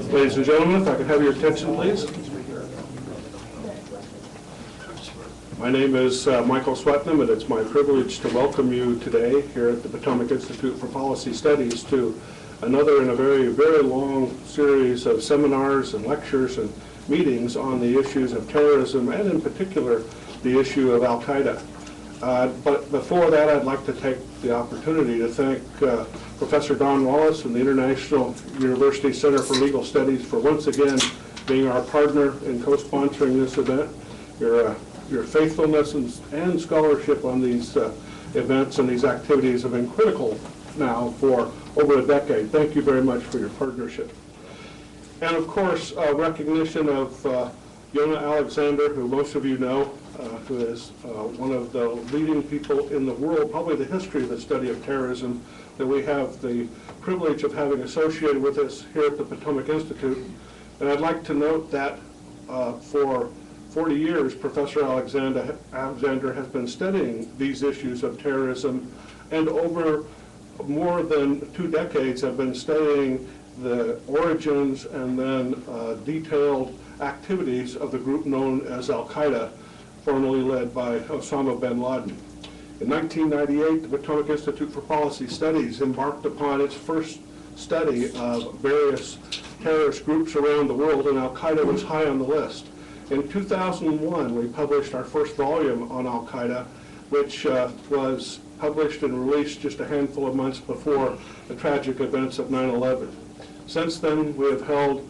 Ladies and gentlemen, if I could have your attention, please. My name is Michael Swetnam, and it's my privilege to welcome you today here at the Potomac Institute for Policy Studies to another in a very, very long series of seminars and lectures and meetings on the issues of terrorism, and in particular, the issue of al-Qaeda. But before that, I'd like to take the opportunity to thank Professor Don Wallace and the International University Center for Legal Studies for once again being our partner in co-sponsoring this event. Your faithfulness and scholarship on these events and these activities have been critical now for over a decade. Thank you very much for your partnership. And of course, recognition of Yonah Alexander, who most of you know, who is one of the leading people in the world, probably the history of the study of terrorism, that we have the privilege of having associated with us here at the Potomac Institute. And I'd like to note that for 40 years, Professor Alexander has been studying these issues of terrorism, and over more than 2 decades have been studying the origins and then detailed activities of the group known as al-Qaeda, formerly led by Osama bin Laden. In 1998, the Potomac Institute for Policy Studies embarked upon its first study of various terrorist groups around the world, and al-Qaeda was high on the list. In 2001, we published our first volume on al-Qaeda, which was published and released just a handful of months before the tragic events of 9/11. Since then, we have held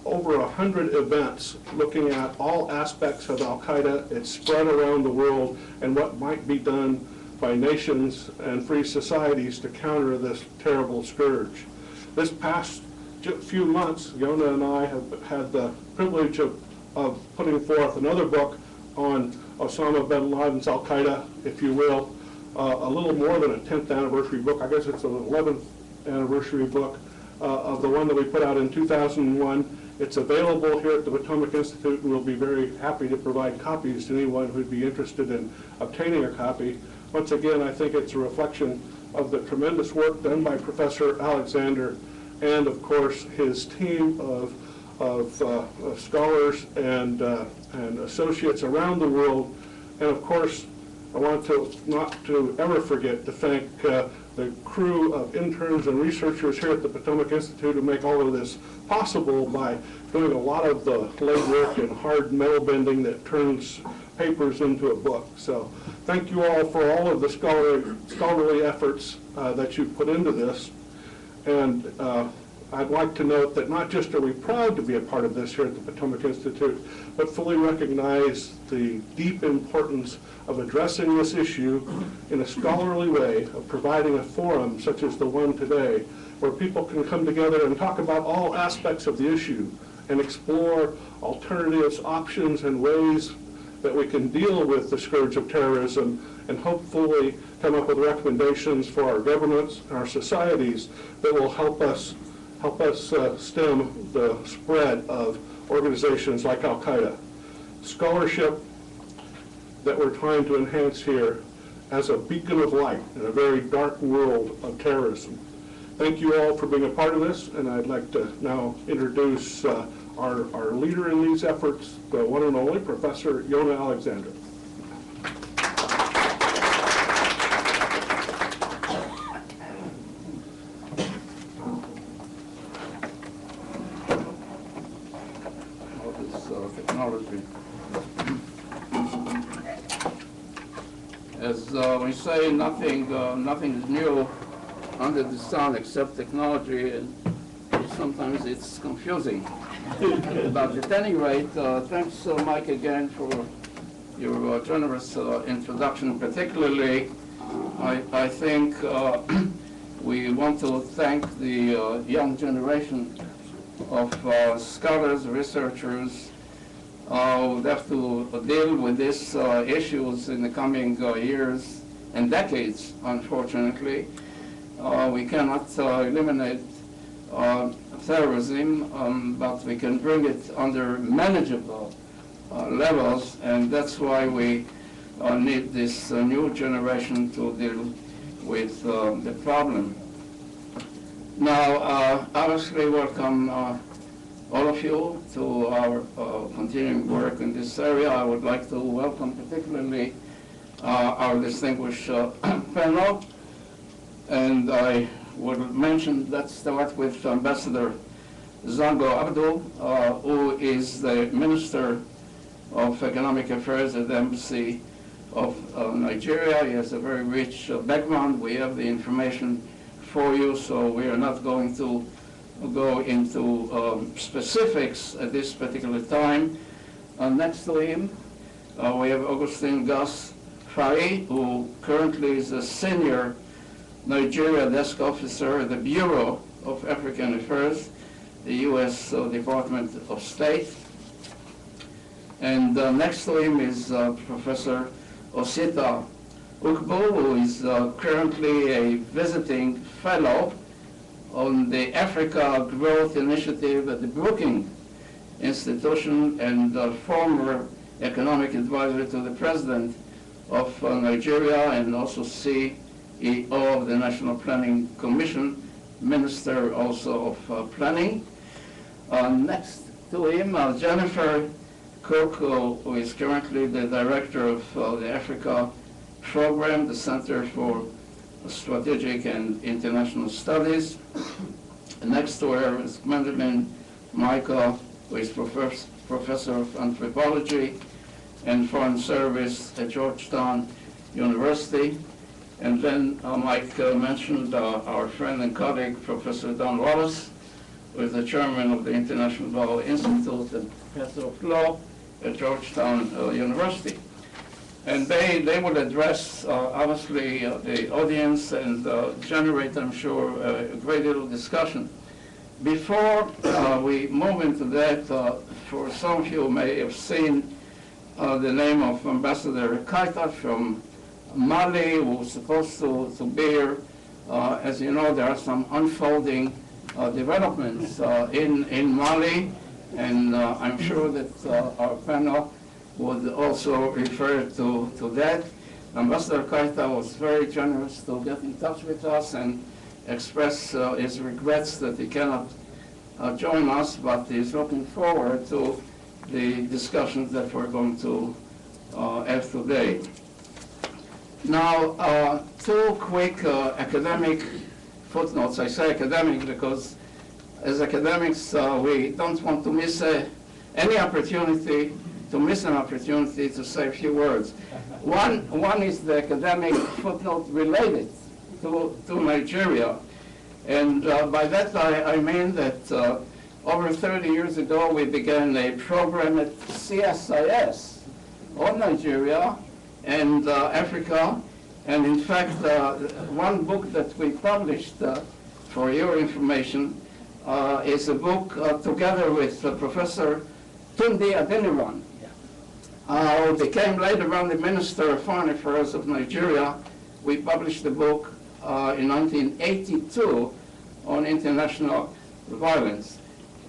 over 100 events looking at all aspects of al-Qaeda, its spread around the world, and what might be done by nations and free societies to counter this terrible scourge. This past few months, Yonah and I have had the privilege of putting forth another book on Osama bin Laden's al-Qaeda, if you will, a little more than a 10th anniversary book. I guess it's an 11th anniversary book of the one that we put out in 2001. It's available here at the Potomac Institute, and we'll be very happy to provide copies to anyone who'd be interested in obtaining a copy. Once again, I think it's a reflection of the tremendous work done by Professor Alexander and, of course, his team of scholars and associates around the world. And, of course, I want to not to ever forget to thank the crew of interns and researchers here at the Potomac Institute who make all of this possible by doing a lot of the legwork and hard metal bending that turns papers into a book. So thank you all for all of the scholarly efforts that you put into this. And I'd like to note that not just are we proud to be a part of this here at the Potomac Institute, but fully recognize the deep importance of addressing this issue in a scholarly way, of providing a forum such as the one today, where people can come together and talk about all aspects of the issue and explore alternatives, options, and ways that we can deal with the scourge of terrorism, and hopefully come up with recommendations for our governments and our societies that will help us stem the spread of organizations like al-Qaeda. Scholarship that we're trying to enhance here as a beacon of light in a very dark world of terrorism. Thank you all for being a part of this, and I'd like to now introduce our leader in these efforts, the one and only Professor Yonah Alexander. Technology. As we say, nothing is new under the sun except technology, and sometimes it's confusing. But at any rate, thanks, Mike, again for your generous introduction. Particularly, I think we want to thank the young generation of scholars, researchers, who have to deal with these issues in the coming years and decades, unfortunately. We cannot eliminate terrorism, but we can bring it under manageable levels, and that's why we need this new generation to deal with the problem. Now, obviously welcome all of you to our continuing work in this area. I would like to welcome particularly our distinguished panel. And I would mention, let's start with Ambassador Zango Abdul, who is the Minister of Economic Affairs at the Embassy of Nigeria. He has a very rich background. We have the information for you, so we are not going to go into specifics at this particular time. Next to him, we have Augustin Gus Fari, who currently is a senior Nigeria desk officer at the Bureau of African Affairs, the U.S. Department of State. And next to him is Professor Osita Ukbo, who is currently a visiting fellow on the Africa Growth Initiative at the Brookings Institution and former economic advisor to the President of Nigeria and also CEO of the National Planning Commission, Minister also of Planning. Next to him, Jennifer Cook, who is currently the Director of the Africa Program, the Center for Strategic and International Studies. Next to her is Gwendolyn Michael, who is Professor of Anthropology and Foreign Service at Georgetown University. And then Mike mentioned our friend and colleague, Professor Don Wallace, who is the chairman of the International Law Institute and Professor of Law at Georgetown University. And they will address, obviously, the audience and generate, I'm sure, a great deal of discussion. Before we move into that, for some of you may have seen the name of Ambassador Qa'ida from Mali, who was supposed to be here. As you know, there are some unfolding developments in Mali, and I'm sure that our panel would also refer to that. Ambassador Qa'ida was very generous to get in touch with us and express his regrets that he cannot join us, but he's looking forward to the discussions that we're going to have today. Now, two quick academic footnotes. I say academic because as academics, we don't want to miss any opportunity to say a few words. One is the academic footnote related to Nigeria. And by that I mean that over 30 years ago we began a program at CSIS on Nigeria and Africa. And in fact, one book that we published, for your information, is a book together with Professor Tunde Adeniran, who became later on the Minister of Foreign Affairs of Nigeria. We published the book in 1982 on international violence.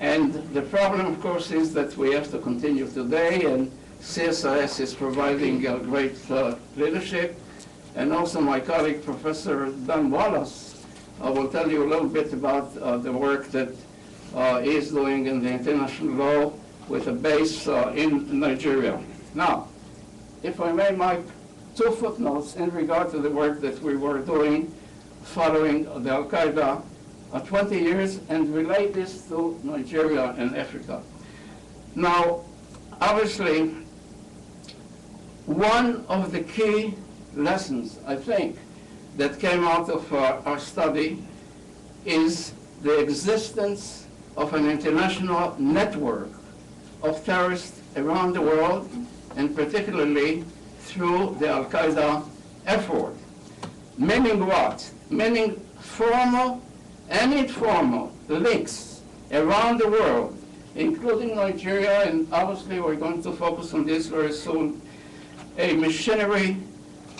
And the problem, of course, is that we have to continue today, and CSIS is providing great leadership. And also my colleague, Professor Don Wallace, will tell you a little bit about the work that he is doing in the international law with a base in Nigeria. Now, if I may, Mike, two footnotes in regard to the work that we were doing following the al-Qa'ida 20 years and relate this to Nigeria and Africa. Now, obviously, one of the key lessons, I think, that came out of our study is the existence of an international network of terrorists around the world, and particularly through the al-Qa'ida effort. Meaning what? Meaning formal and informal links around the world, including Nigeria, and obviously we're going to focus on this very soon, a machinery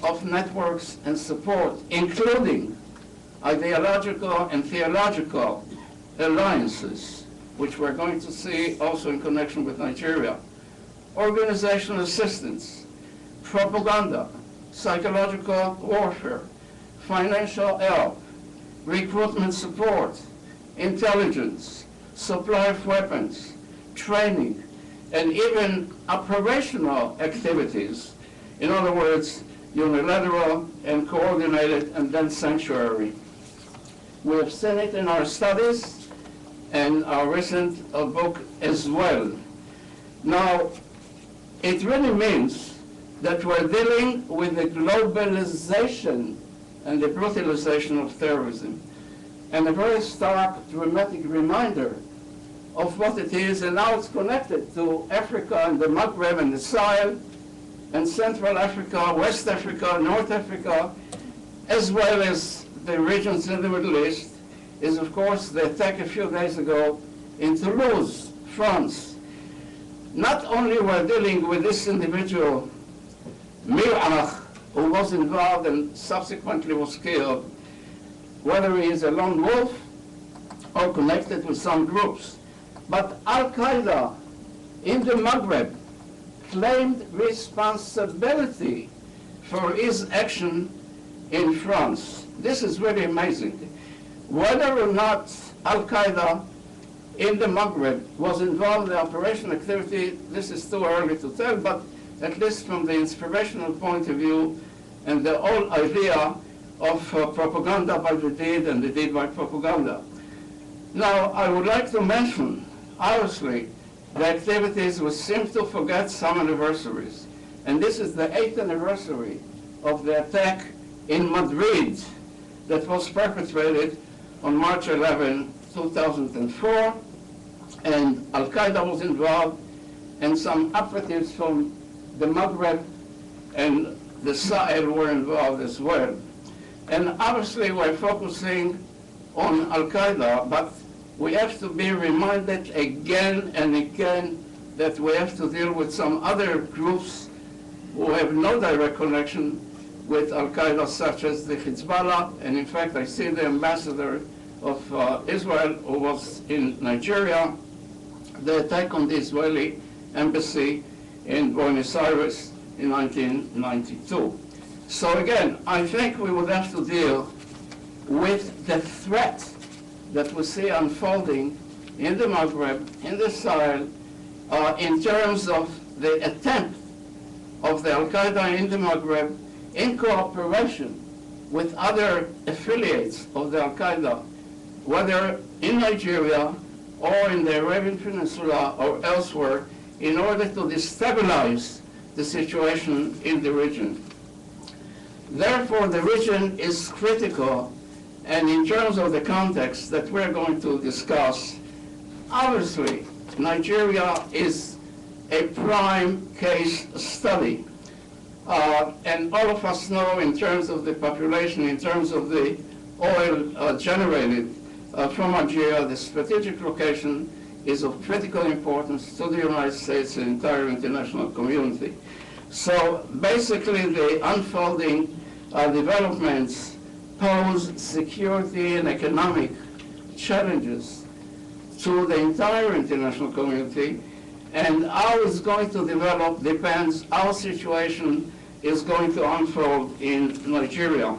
of networks and support, including ideological and theological alliances, which we're going to see also in connection with Nigeria, organizational assistance, propaganda, psychological warfare, financial help, recruitment support, intelligence, supply of weapons, training, and even operational activities. In other words, unilateral and coordinated and then sanctuary. We have seen it in our studies and our recent book as well. Now, it really means that we're dealing with the globalization and the brutalization of terrorism, and a very stark, dramatic reminder of what it is, and now it's connected to Africa and the Maghreb and the Sahel, and Central Africa, West Africa, North Africa, as well as the regions in the Middle East, is of course the attack a few days ago in Toulouse, France. Not only we're dealing with this individual, Mir'ach, who was involved and subsequently was killed, whether he is a lone wolf or connected with some groups, but al-Qa'ida in the Maghreb claimed responsibility for his action in France. This is really amazing. Whether or not al-Qa'ida in the Maghreb was involved in the operation activity, this is too early to tell, but at least from the inspirational point of view and the whole idea of propaganda by the deed and the deed by propaganda. Now, I would like to mention, obviously, the activities we seem to forget some anniversaries. And this is the 8th anniversary of the attack in Madrid that was perpetrated on March 11, 2004. And al-Qaeda was involved, and some operatives from the Maghreb and the Sahel were involved as well. And obviously we're focusing on al-Qaeda, but we have to be reminded again and again that we have to deal with some other groups who have no direct connection with al-Qaeda, such as the Hezbollah. And in fact, I see the ambassador of Israel, who was in Nigeria, the attack on the Israeli embassy in Buenos Aires in 1992. So again, I think we would have to deal with the threat that we see unfolding in the Maghreb, in the Sahel, in terms of the attempt of the al-Qaeda in the Maghreb in cooperation with other affiliates of the al-Qaeda, whether in Nigeria or in the Arabian Peninsula or elsewhere, in order to destabilize the situation in the region. Therefore, the region is critical, and in terms of the context that we're going to discuss, obviously, Nigeria is a prime case study. And all of us know, in terms of the population, in terms of the oil generated from Nigeria, the strategic location is of critical importance to the United States and the entire international community. So basically, the unfolding developments pose security and economic challenges to the entire international community, and how it's going to develop depends how situation is going to unfold in Nigeria.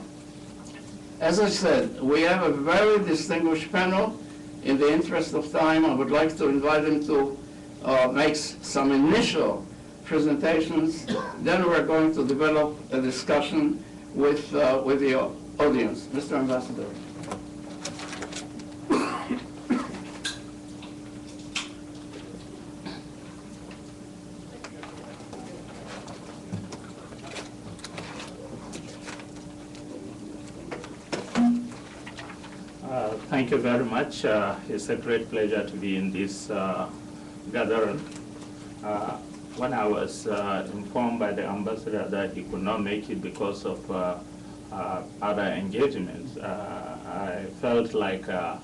As I said, we have a very distinguished panel. In the interest of time, I would like to invite them to make some initial presentations. Then we're going to develop a discussion with the audience. Mr. Ambassador. Thank you very much. It's a great pleasure to be in this gathering. When I was informed by the ambassador that he could not make it because of other engagements, I felt like a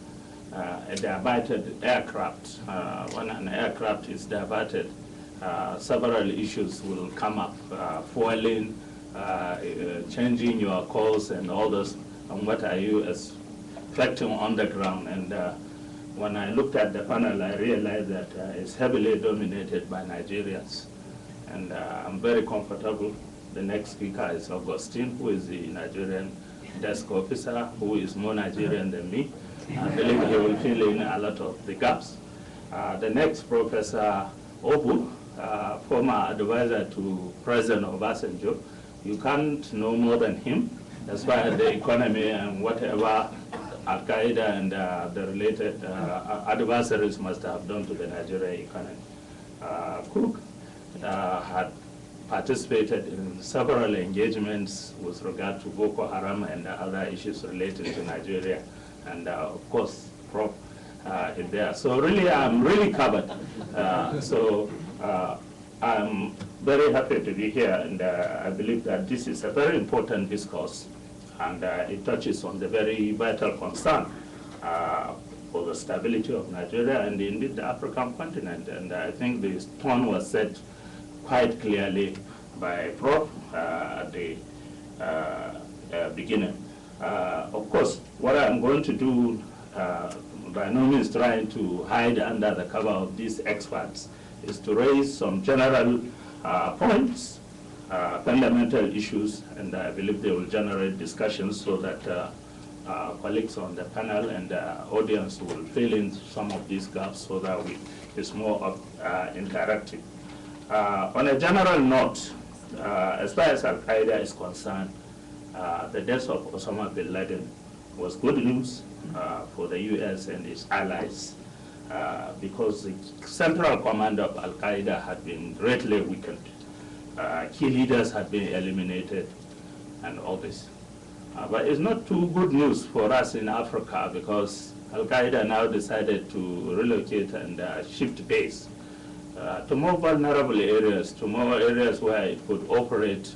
diverted aircraft. When an aircraft is diverted, several issues will come up, fueling, changing your course and all those, and what are you expecting on the ground. And when I looked at the panel, I realized that it's heavily dominated by Nigerians. And I'm very comfortable. The next speaker is Augustine, who is the Nigerian desk officer, who is more Nigerian than me. I believe he will fill in a lot of the gaps. The next, Professor Obu, former advisor to President Obasanjo. You can't know more than him as far as the economy and whatever al-Qa'ida and the related adversaries must have done to the Nigerian economy. Cook had participated in several engagements with regard to Boko Haram and other issues related to Nigeria, and of course, Prof is there. So really, I'm really covered. I'm very happy to be here, and I believe that this is a very important discourse, and it touches on the very vital concern for the stability of Nigeria and indeed the African continent. And I think the tone was set quite clearly by Prof at the beginning. Of course, what I'm going to do, by no means trying to hide under the cover of these experts, is to raise some general points, fundamental issues, and I believe they will generate discussions so that colleagues on the panel and the audience will fill in some of these gaps so that it's more interactive. On a general note, as far as al-Qaeda is concerned, the death of Osama bin Laden was good news for the U.S. and its allies because the central command of al-Qaeda had been greatly weakened. Key leaders had been eliminated and all this. But it's not too good news for us in Africa because al-Qaeda now decided to relocate and shift base to more vulnerable areas, to more areas where it could operate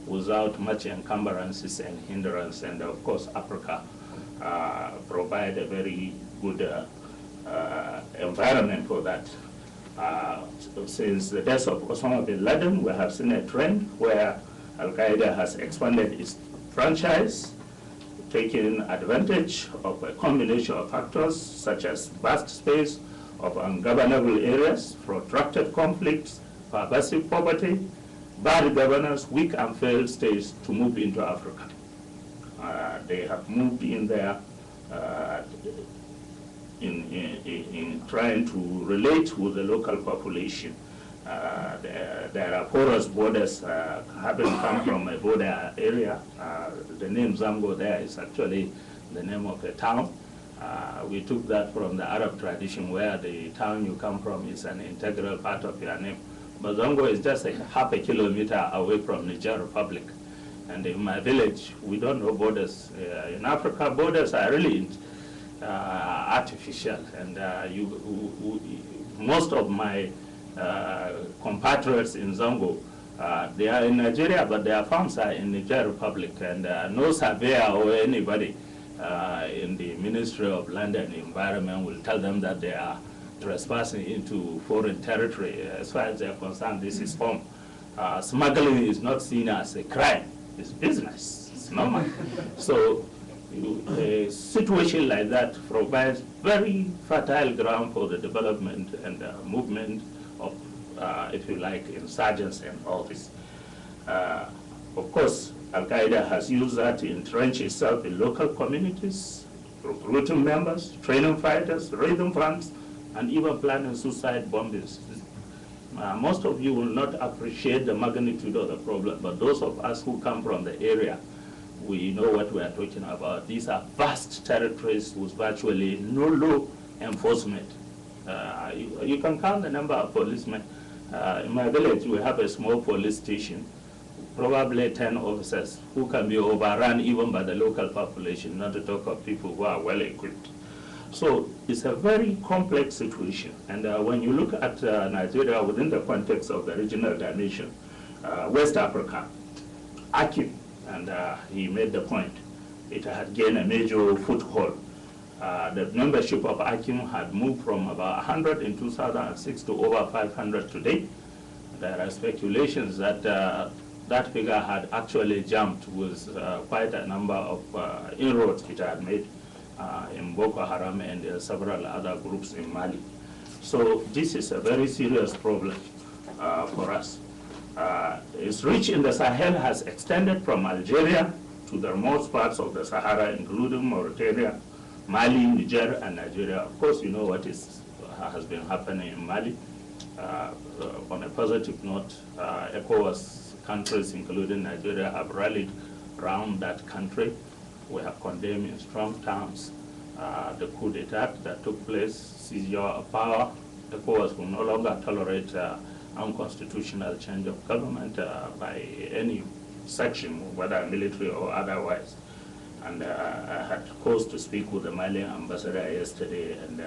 without much encumbrances and hindrance. And of course, Africa provide a very good environment for that. Since the death of Osama bin Laden, we have seen a trend where al-Qaeda has expanded its franchise, taking advantage of a combination of factors such as vast space of ungovernable areas, protracted conflicts, pervasive poverty, bad governance, weak and failed states to move into Africa. They have moved in there in trying to relate with the local population. There are porous borders having come from a border area. The name Zango there is actually the name of a town. We took that from the Arab tradition where the town you come from is an integral part of your name. But Zango is just half a kilometer away from Niger Republic. And in my village, we don't know borders. In Africa, borders are really artificial. And most of my compatriots in Zango, they are in Nigeria, but their farms are in Niger Republic. And no surveyor or anybody in the Ministry of Land and Environment will tell them that they are trespassing into foreign territory. As far as they are concerned, this is home. Smuggling is not seen as a crime. It's business. It's normal. So a situation like that provides very fertile ground for the development and movement of, if you like, insurgents and all this. Of course, al-Qaeda has used that to entrench itself in local communities, recruiting members, training fighters, raiding farms, and even planning suicide bombings. Most of you will not appreciate the magnitude of the problem, but those of us who come from the area, we know what we are talking about. These are vast territories with virtually no law enforcement. You can count the number of policemen. In my village, we have a small police station, probably 10 officers who can be overrun even by the local population, not to talk of people who are well equipped. So it's a very complex situation. And when you look at Nigeria within the context of the regional dimension, West Africa, Akim, and he made the point, it had gained a major foothold. The membership of Akim had moved from about 100 in 2006 to over 500 today. There are speculations that that figure had actually jumped with quite a number of inroads it had made in Boko Haram and several other groups in Mali. So this is a very serious problem for us. Its reach in the Sahel has extended from Algeria to the remote parts of the Sahara, including Mauritania, Mali, Niger, and Nigeria. Of course, you know what has been happening in Mali. On a positive note, ECOWAS countries, including Nigeria, have rallied around that country. We have condemned in strong terms the coup d'etat that took place, seizure of power. ECOWAS will no longer tolerate unconstitutional change of government by any section, whether military or otherwise. And I had cause to speak with the Malian ambassador yesterday, and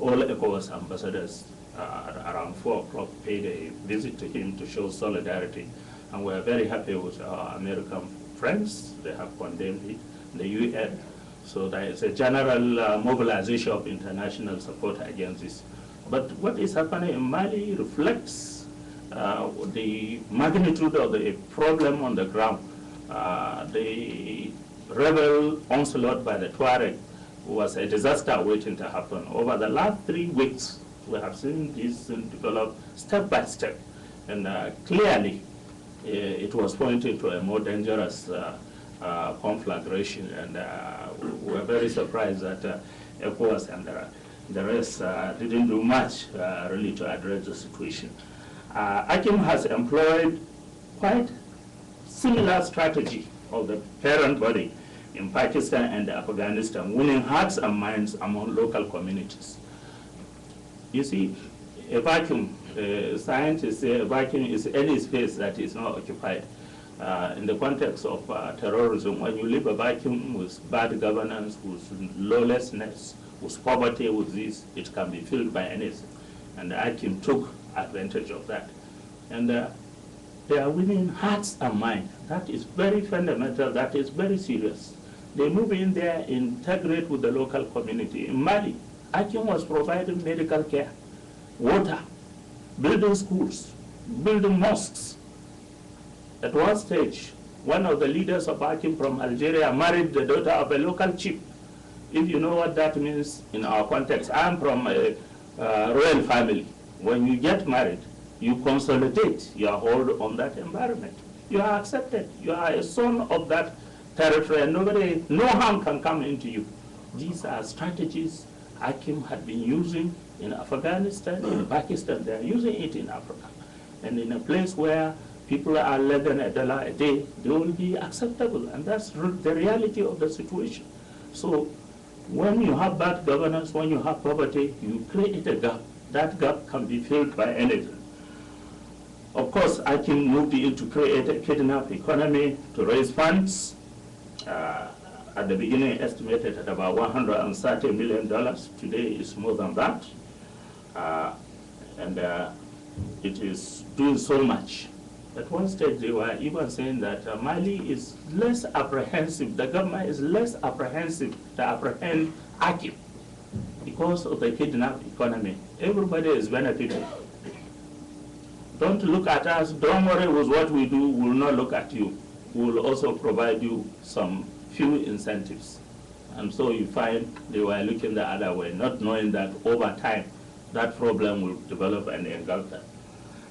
all ECOWAS ambassadors around 4 o'clock paid a visit to him to show solidarity. And we're very happy with our American friends. They have condemned it, the UN. So there is a general mobilization of international support against this. But what is happening in Mali reflects the magnitude of the problem on the ground. The rebel onslaught by the Tuareg was a disaster waiting to happen. Over the last 3 weeks, we have seen this develop step by step. And clearly, it was pointing to a more dangerous conflagration. And we're very surprised that ECOWAS and the rest didn't do much really to address the situation. AKIM has employed quite similar strategy of the parent body in Pakistan and Afghanistan, winning hearts and minds among local communities. You see, a vacuum, scientists say a vacuum is any space that is not occupied. In the context of terrorism, when you leave a vacuum with bad governance, with lawlessness, with poverty, with this, it can be filled by anything. And AKIM took advantage of that. And they are winning hearts and minds. That is very fundamental, that is very serious. They move in there, integrate with the local community. In Mali, AKIM was providing medical care, water, building schools, building mosques. At one stage, one of the leaders of AKIM from Algeria married the daughter of a local chief. If you know what that means in our context, I'm from a royal family. When you get married, you consolidate your hold on that environment. You are accepted. You are a son of that territory, and no harm can come into you. These are strategies AKIM had been using in Afghanistan, in Pakistan. They are using it in Africa. And in a place where people are less than $1 a day, they will be acceptable. And that's the reality of the situation. So when you have bad governance, when you have poverty, you create a gap. That gap can be filled by anything. Of course, AKIM moved in to create a kidnap economy to raise funds. At the beginning, estimated at about $130 million. Today, it's more than that. And it is doing so much. At one stage, they were even saying that Mali is less apprehensive, the government is less apprehensive to apprehend AKIM because of the kidnap economy. Everybody is benefiting. Don't look at us, don't worry with what we do, we'll not look at you. We'll also provide you some few incentives. And so you find they were looking the other way, not knowing that over time, that problem will develop and engulf them.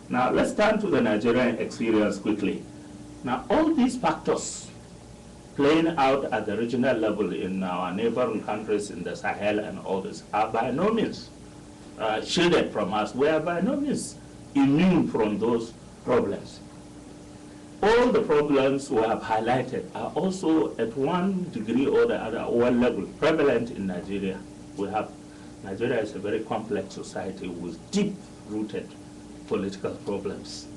Now, let's turn to the Nigerian experience quickly. Now, all these factors playing out at the regional level in our neighboring countries in the Sahel and others are by no means shielded from us. We are by no means immune from those problems. All the problems we have highlighted are also at one degree or the other, or one level, prevalent in Nigeria. Nigeria is a very complex society with deep-rooted political problems.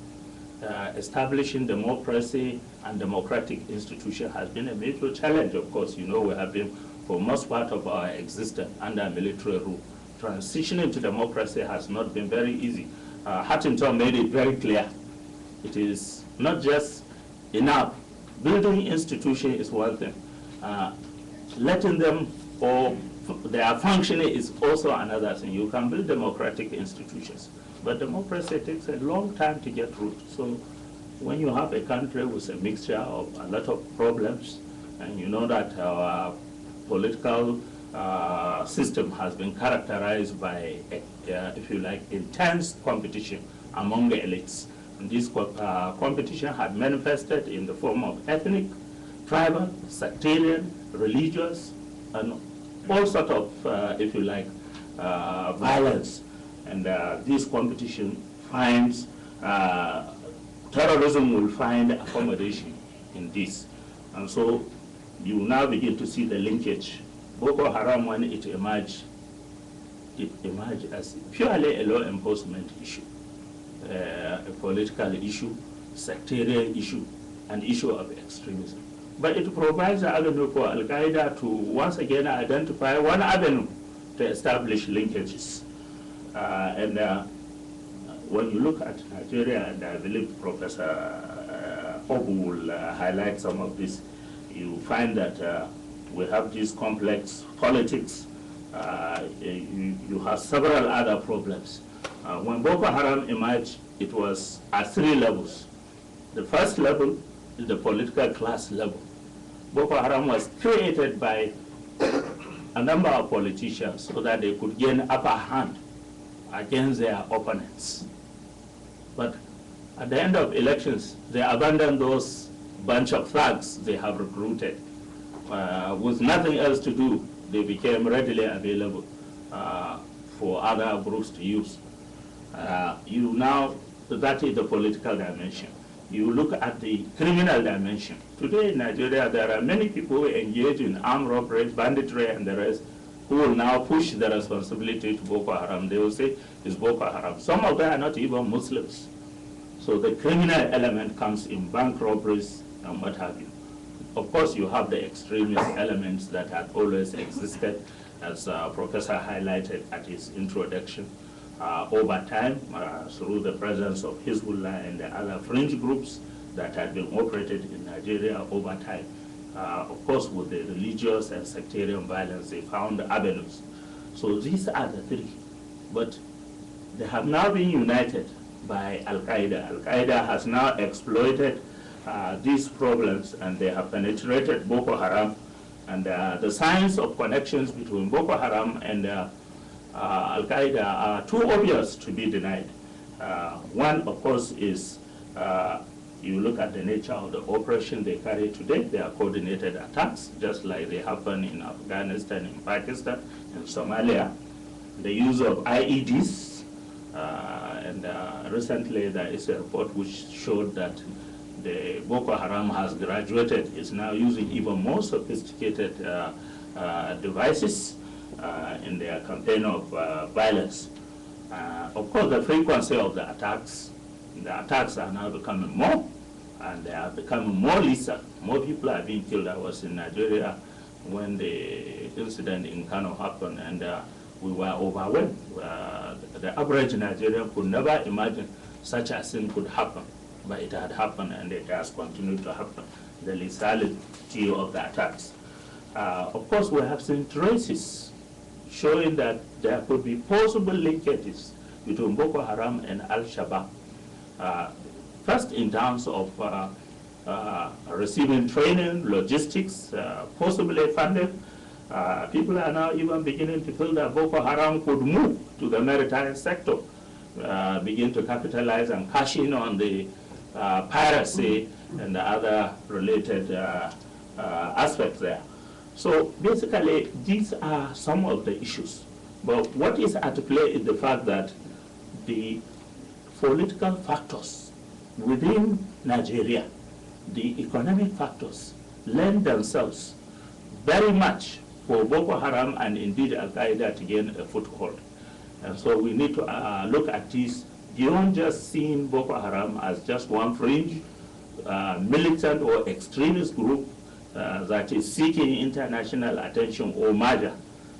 Establishing democracy and democratic institution has been a major challenge. Of course, you know we have been, for most part of our existence, under military rule. Transitioning to democracy has not been very easy. Huntington made it very clear. It is not just enough. Building institution is one thing. Letting them, or their functioning is also another thing. You can build democratic institutions, but democracy takes a long time to get root. So when you have a country with a mixture of a lot of problems, and you know that our political system has been characterized by, if you like, intense competition among the elites. And this competition had manifested in the form of ethnic, tribal, sectarian, religious, and all sort of, if you like, violence. And this competition finds, terrorism will find accommodation in this. And so you now begin to see the linkage. Boko Haram, when it emerged as purely a law enforcement issue, a political issue, sectarian issue, an issue of extremism. But it provides an avenue for al-Qa'ida to once again identify one avenue to establish linkages. When you look at Nigeria, and I believe Professor Obu will highlight some of this, you find that we have this complex politics. You have several other problems. When Boko Haram emerged, it was at 3 levels. The first level is the political class level. Boko Haram was created by a number of politicians so that they could gain upper hand against their opponents. But at the end of elections, they abandoned those bunch of thugs they have recruited. With nothing else to do, they became readily available for other groups to use. That is the political dimension. You look at the criminal dimension. Today in Nigeria, there are many people who engage in armed robberies, banditry, and the rest, who will now push the responsibility to Boko Haram. They will say it's Boko Haram. Some of them are not even Muslims. So the criminal element comes in bank robberies and what have you. Of course, you have the extremist elements that have always existed, as Professor highlighted at his introduction. Over time, through the presence of Hezbollah and the other fringe groups that had been operated in Nigeria over time. Of course, with the religious and sectarian violence, they found avenues. So these are the 3. But they have now been united by al-Qa'ida. Al-Qa'ida has now exploited these problems, and they have penetrated Boko Haram. And the signs of connections between Boko Haram and al-Qa'ida are too obvious to be denied. One, of course, is you look at the nature of the operation they carry today. They are coordinated attacks, just like they happen in Afghanistan, in Pakistan, in Somalia. The use of IEDs, and recently there is a report which showed that the Boko Haram has graduated, is now using even more sophisticated devices in their campaign of violence. Of course, the frequency of the attacks are now becoming more, and they are becoming more lethal. More people are being killed. I was in Nigeria when the incident in Kano happened, and we were overwhelmed. The average Nigerian could never imagine such a thing could happen, but it had happened, and it has continued to happen. The lethality of the attacks. Of course, we have seen traces showing that there could be possible linkages between Boko Haram and al-Shabaab. First, in terms of receiving training, logistics, possibly funding. People are now even beginning to feel that Boko Haram could move to the maritime sector, begin to capitalize and cash in on the piracy and the other related aspects there. So basically, these are some of the issues. But what is at play is the fact that the political factors within Nigeria, the economic factors, lend themselves very much for Boko Haram and indeed al-Qaeda to gain a foothold. And so we need to look at this beyond just seeing Boko Haram as just one fringe, militant or extremist group that is seeking international attention or merger,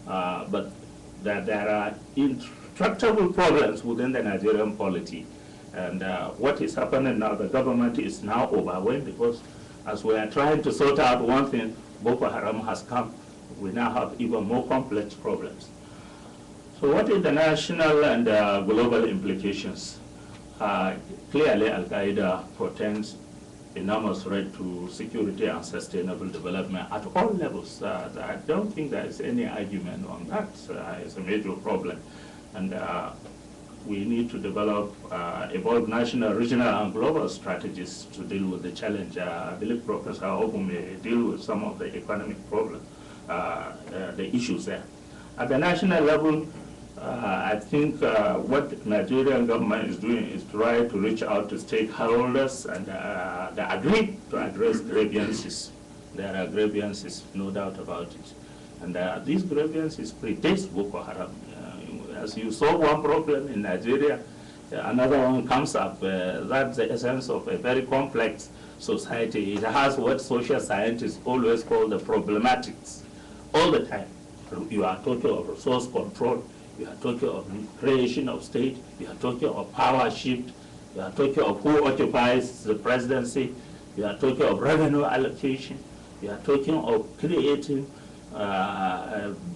but that there are intractable problems within the Nigerian polity. And what is happening now, the government is now overwhelmed because as we are trying to sort out one thing, Boko Haram has come. We now have even more complex problems. So what is the national and global implications? Clearly, al-Qaeda portends enormous threat to security and sustainable development at all levels. I don't think there is any argument on that. It's a major problem. And we need to develop, evolve national, regional, and global strategies to deal with the challenge. I believe Professor Obu may deal with some of the economic problems. the issues there. At the national level, I think what Nigerian government is doing is try to reach out to stakeholders and they agree to address grievances. There are grievances, no doubt about it. And these grievances predate Boko Haram. As you solve one problem in Nigeria, another one comes up. That's the essence of a very complex society. It has what social scientists always call the problematics all the time. You are talking of resource control, you are talking of creation of state, you are talking of power shift, you are talking of who occupies the presidency, you are talking of revenue allocation, you are talking of creating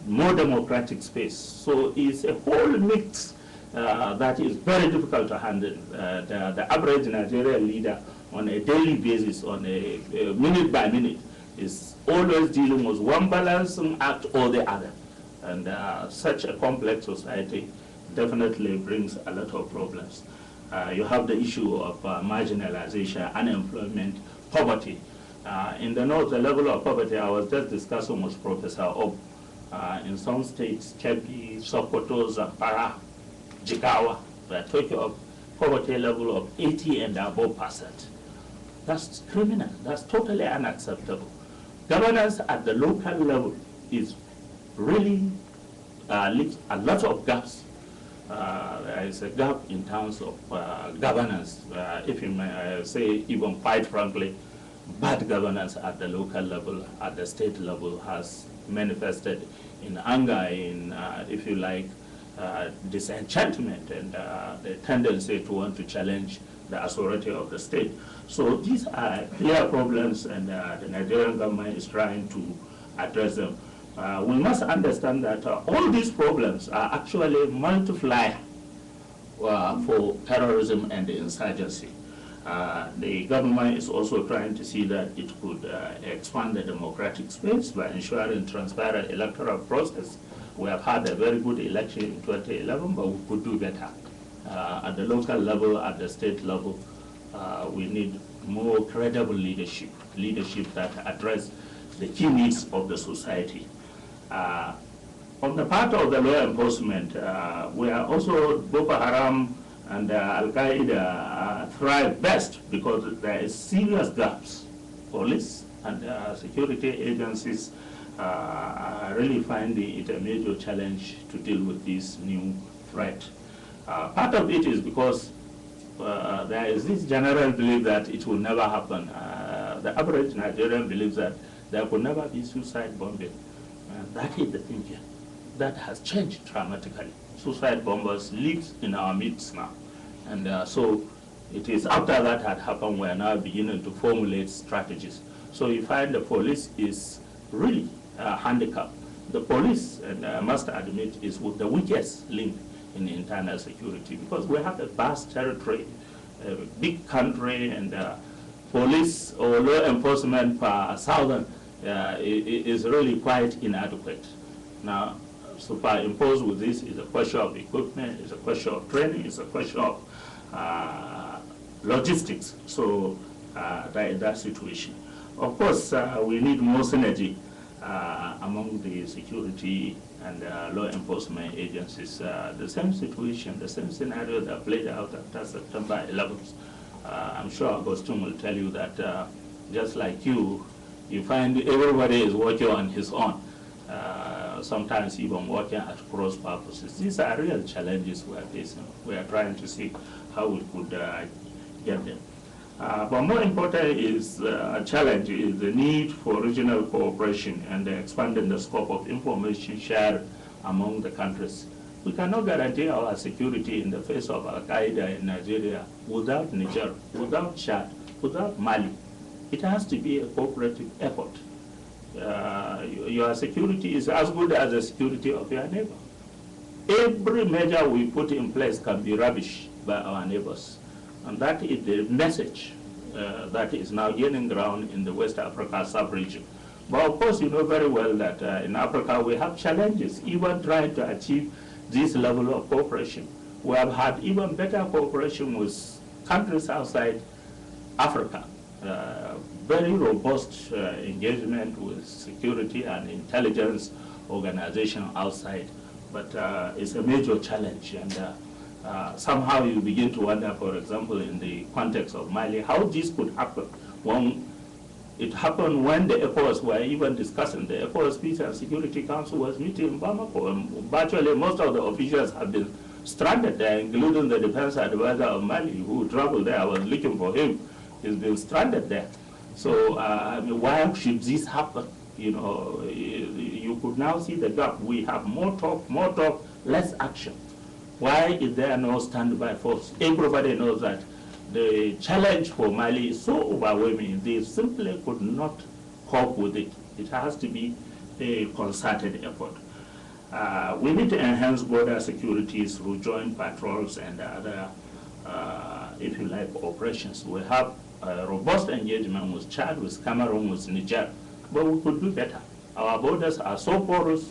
more democratic space. So it's a whole mix that is very difficult to handle. The average Nigerian leader on a daily basis, on a minute by minute, is always dealing with one balancing act or the other. And such a complex society definitely brings a lot of problems. You have the issue of marginalization, unemployment, poverty. In the north, the level of poverty, I was just discussing with Professor Ob. In some states, Kebbi, Sokoto, Zamfara, Jigawa, we are talking of poverty level of 80 and above %. That's criminal. That's totally unacceptable. Governance at the local level is really leaves a lot of gaps. There is a gap in terms of governance. If you may say, even quite frankly, bad governance at the local level, at the state level, has manifested in anger, in, if you like, disenchantment and the tendency to want to challenge the authority of the state. So these are clear problems, and the Nigerian government is trying to address them. We must understand that all these problems are actually multiplier for terrorism and insurgency. The government is also trying to see that it could expand the democratic space by ensuring transparent electoral process. We have had a very good election in 2011, but we could do better. At the local level, at the state level, we need more credible leadership that address the key needs of the society. On the part of the law enforcement, we are also, Boko Haram and al-Qa'ida thrive best because there is serious gaps. Police and security agencies really finding it a major challenge to deal with this new threat. Part of it is because there is this general belief that it will never happen. The average Nigerian believes that there could never be suicide bombing. That is the thinking. That has changed dramatically. Suicide bombers live in our midst now. And so it is after that had happened, we are now beginning to formulate strategies. So you find the police is really handicapped. The police, and I must admit, is with the weakest link in internal security because we have a vast territory, a big country, and police or law enforcement per 1,000 is really quite inadequate. Now, superimposed with this is a question of equipment, it's a question of training, it's a question of logistics. So that situation. Of course, we need more synergy among the security and law enforcement agencies. The same situation, the same scenario that played out after September 11th. I'm sure Augustine will tell you that just like you find everybody is working on his own. Sometimes even working at cross purposes. These are real challenges we are facing. We are trying to see how we could get them. But more important is a challenge is the need for regional cooperation and expanding the scope of information shared among the countries. We cannot guarantee our security in the face of al-Qa'ida in Nigeria without Niger, without Chad, without Mali. It has to be a cooperative effort. Your security is as good as the security of your neighbor. Every measure we put in place can be rubbished by our neighbors. And that is the message that is now gaining ground in the West Africa sub-region. But of course, you know very well that in Africa we have challenges, even trying to achieve this level of cooperation. We have had even better cooperation with countries outside Africa. very robust engagement with security and intelligence organization outside, but it's a major challenge. And somehow you begin to wonder, for example, in the context of Mali, how this could happen. It happened when the ECOWAS were even discussing. The ECOWAS Peace and Security Council was meeting in Bamako, and virtually most of the officials have been stranded there, including the defense advisor of Mali, who traveled there. I was looking for him. He's been stranded there. So I mean, why should this happen? You know, you could now see the gap. We have more talk, less action. Why is there no standby force? Everybody knows that the challenge for Mali is so overwhelming, they simply could not cope with it. It has to be a concerted effort. We need to enhance border security through joint patrols and other, if you like, operations. We have a robust engagement with Chad, with Cameroon, with Niger, but we could do better. Our borders are so porous,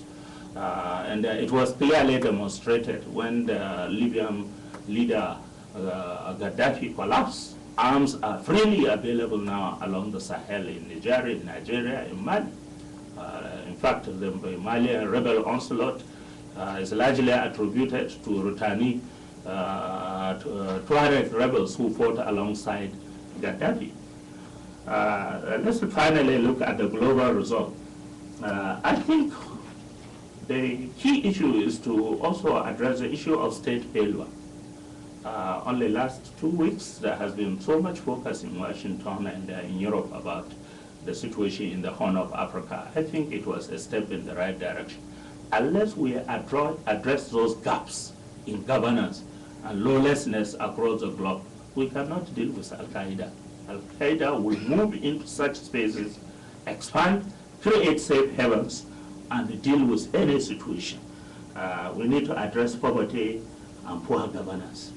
and it was clearly demonstrated when the Libyan leader Gaddafi collapsed. Arms are freely available now along the Sahel in Nigeria, in Mali. In fact, the Malian rebel onslaught is largely attributed to Rutani, 200 rebels who fought alongside Gaddafi. Let's finally look at the global result. I think the key issue is to also address the issue of state failure. Only last 2 weeks, there has been so much focus in Washington and in Europe about the situation in the Horn of Africa. I think it was a step in the right direction. Unless we address those gaps in governance and lawlessness across the globe, we cannot deal with al-Qa'ida. Al-Qa'ida will move into such spaces, expand, create safe havens, and deal with any situation. We need to address poverty and poor governance.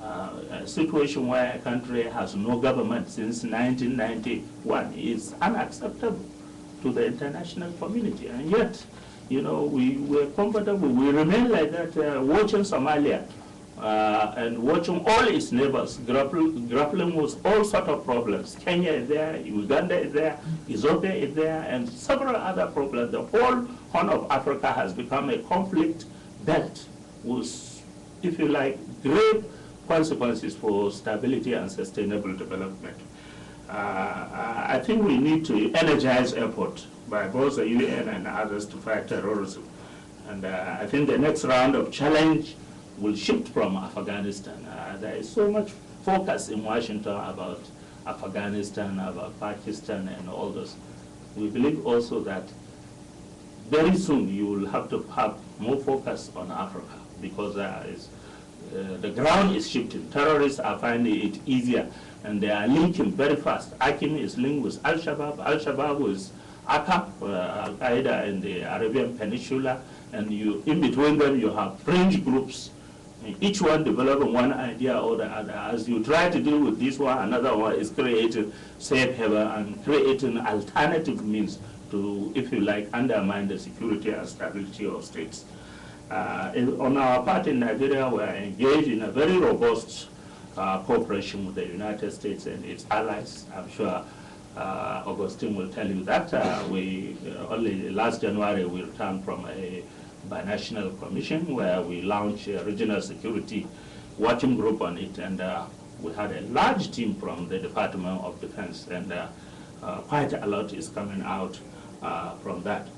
A situation where a country has no government since 1991 is unacceptable to the international community. And yet, you know, we were comfortable. We remain like that, watching Somalia and watching all its neighbors grappling with all sorts of problems. Kenya is there, Uganda is there, Ethiopia is there, and several other problems. The whole Horn of Africa has become a conflict belt with, if you like, grave consequences for stability and sustainable development. I think we need to energize effort by both the UN and others to fight terrorism. And I think the next round of challenge will shift from Afghanistan. There is so much focus in Washington about Afghanistan, about Pakistan, and all those. We believe also that very soon you will have to have more focus on Africa, because the ground is shifting. Terrorists are finding it easier, and they are linking very fast. Akim is linked with Al-Shabaab, Al-Shabaab with ACAP, al-Qa'ida in the Arabian Peninsula, and in between them you have fringe groups, each one developing one idea or the other. As you try to deal with this one, another one is creating safe haven and creating alternative means to, if you like, undermine the security and stability of states. On our part in Nigeria, we are engaged in a very robust cooperation with the United States and its allies. I'm sure Augustine will tell you that. Only last January we returned from a binational commission where we launched a regional security working group on it, and we had a large team from the Department of Defense, and quite a lot is coming out from that.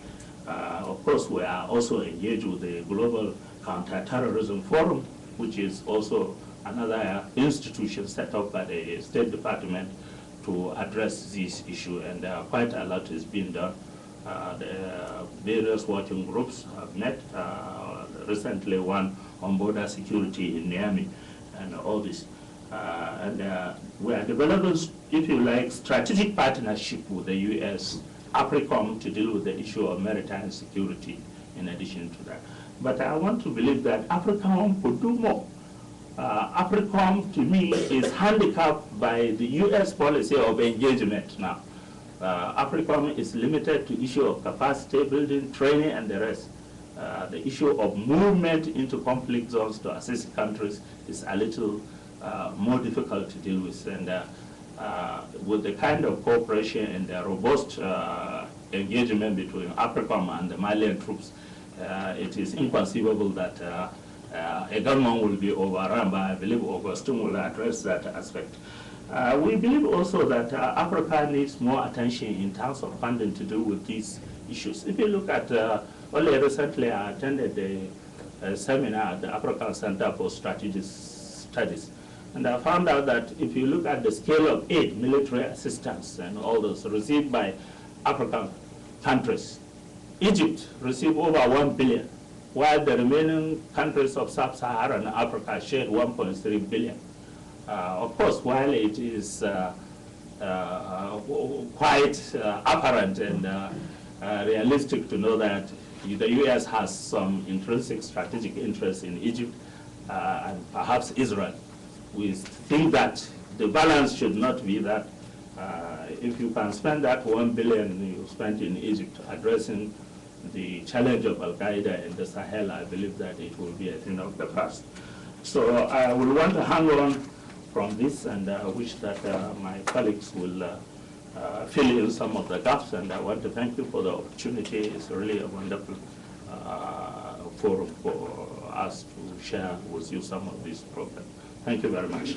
Of course, we are also engaged with the Global Counterterrorism Forum, which is also another institution set up by the State Department to address this issue, and quite a lot is being done. The various working groups have met, recently one on border security in Niamey, and all this. We are developing, if you like, strategic partnership with the U.S., AFRICOM, to deal with the issue of maritime security in addition to that. But I want to believe that AFRICOM could do more. AFRICOM, to me, is handicapped by the U.S. policy of engagement now. AFRICOM is limited to issue of capacity building, training, and the rest. The issue of movement into conflict zones to assist countries is a little more difficult to deal with. And with the kind of cooperation and the robust engagement between AFRICOM and the Malian troops, it is inconceivable that a government will be overrun, but I believe Augustine will address that aspect. We believe also that Africa needs more attention in terms of funding to do with these issues. If you look at, only recently I attended a seminar at the African Center for Strategic Studies, and I found out that if you look at the scale of aid, military assistance, and all those received by African countries, Egypt received over 1 billion, while the remaining countries of sub-Saharan Africa shared 1.3 billion. Of course, while it is quite apparent and realistic to know that the U.S. has some intrinsic strategic interest in Egypt and perhaps Israel, we think that the balance should not be that if you can spend that 1 billion you spent in Egypt addressing the challenge of al-Qa'ida in the Sahel, I believe that it will be a thing of the past. So I will want to hang on from this, and I wish that my colleagues will fill in some of the gaps, and I want to thank you for the opportunity. It's really a wonderful forum for us to share with you some of these problems. Thank you very much.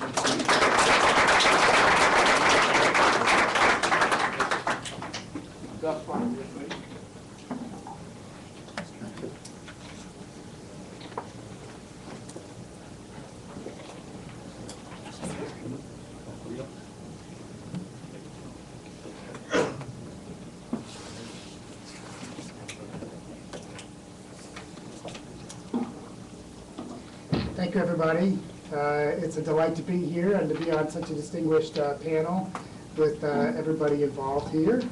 Thank you, everybody. It's a delight to be here and to be on such a distinguished panel with everybody involved here.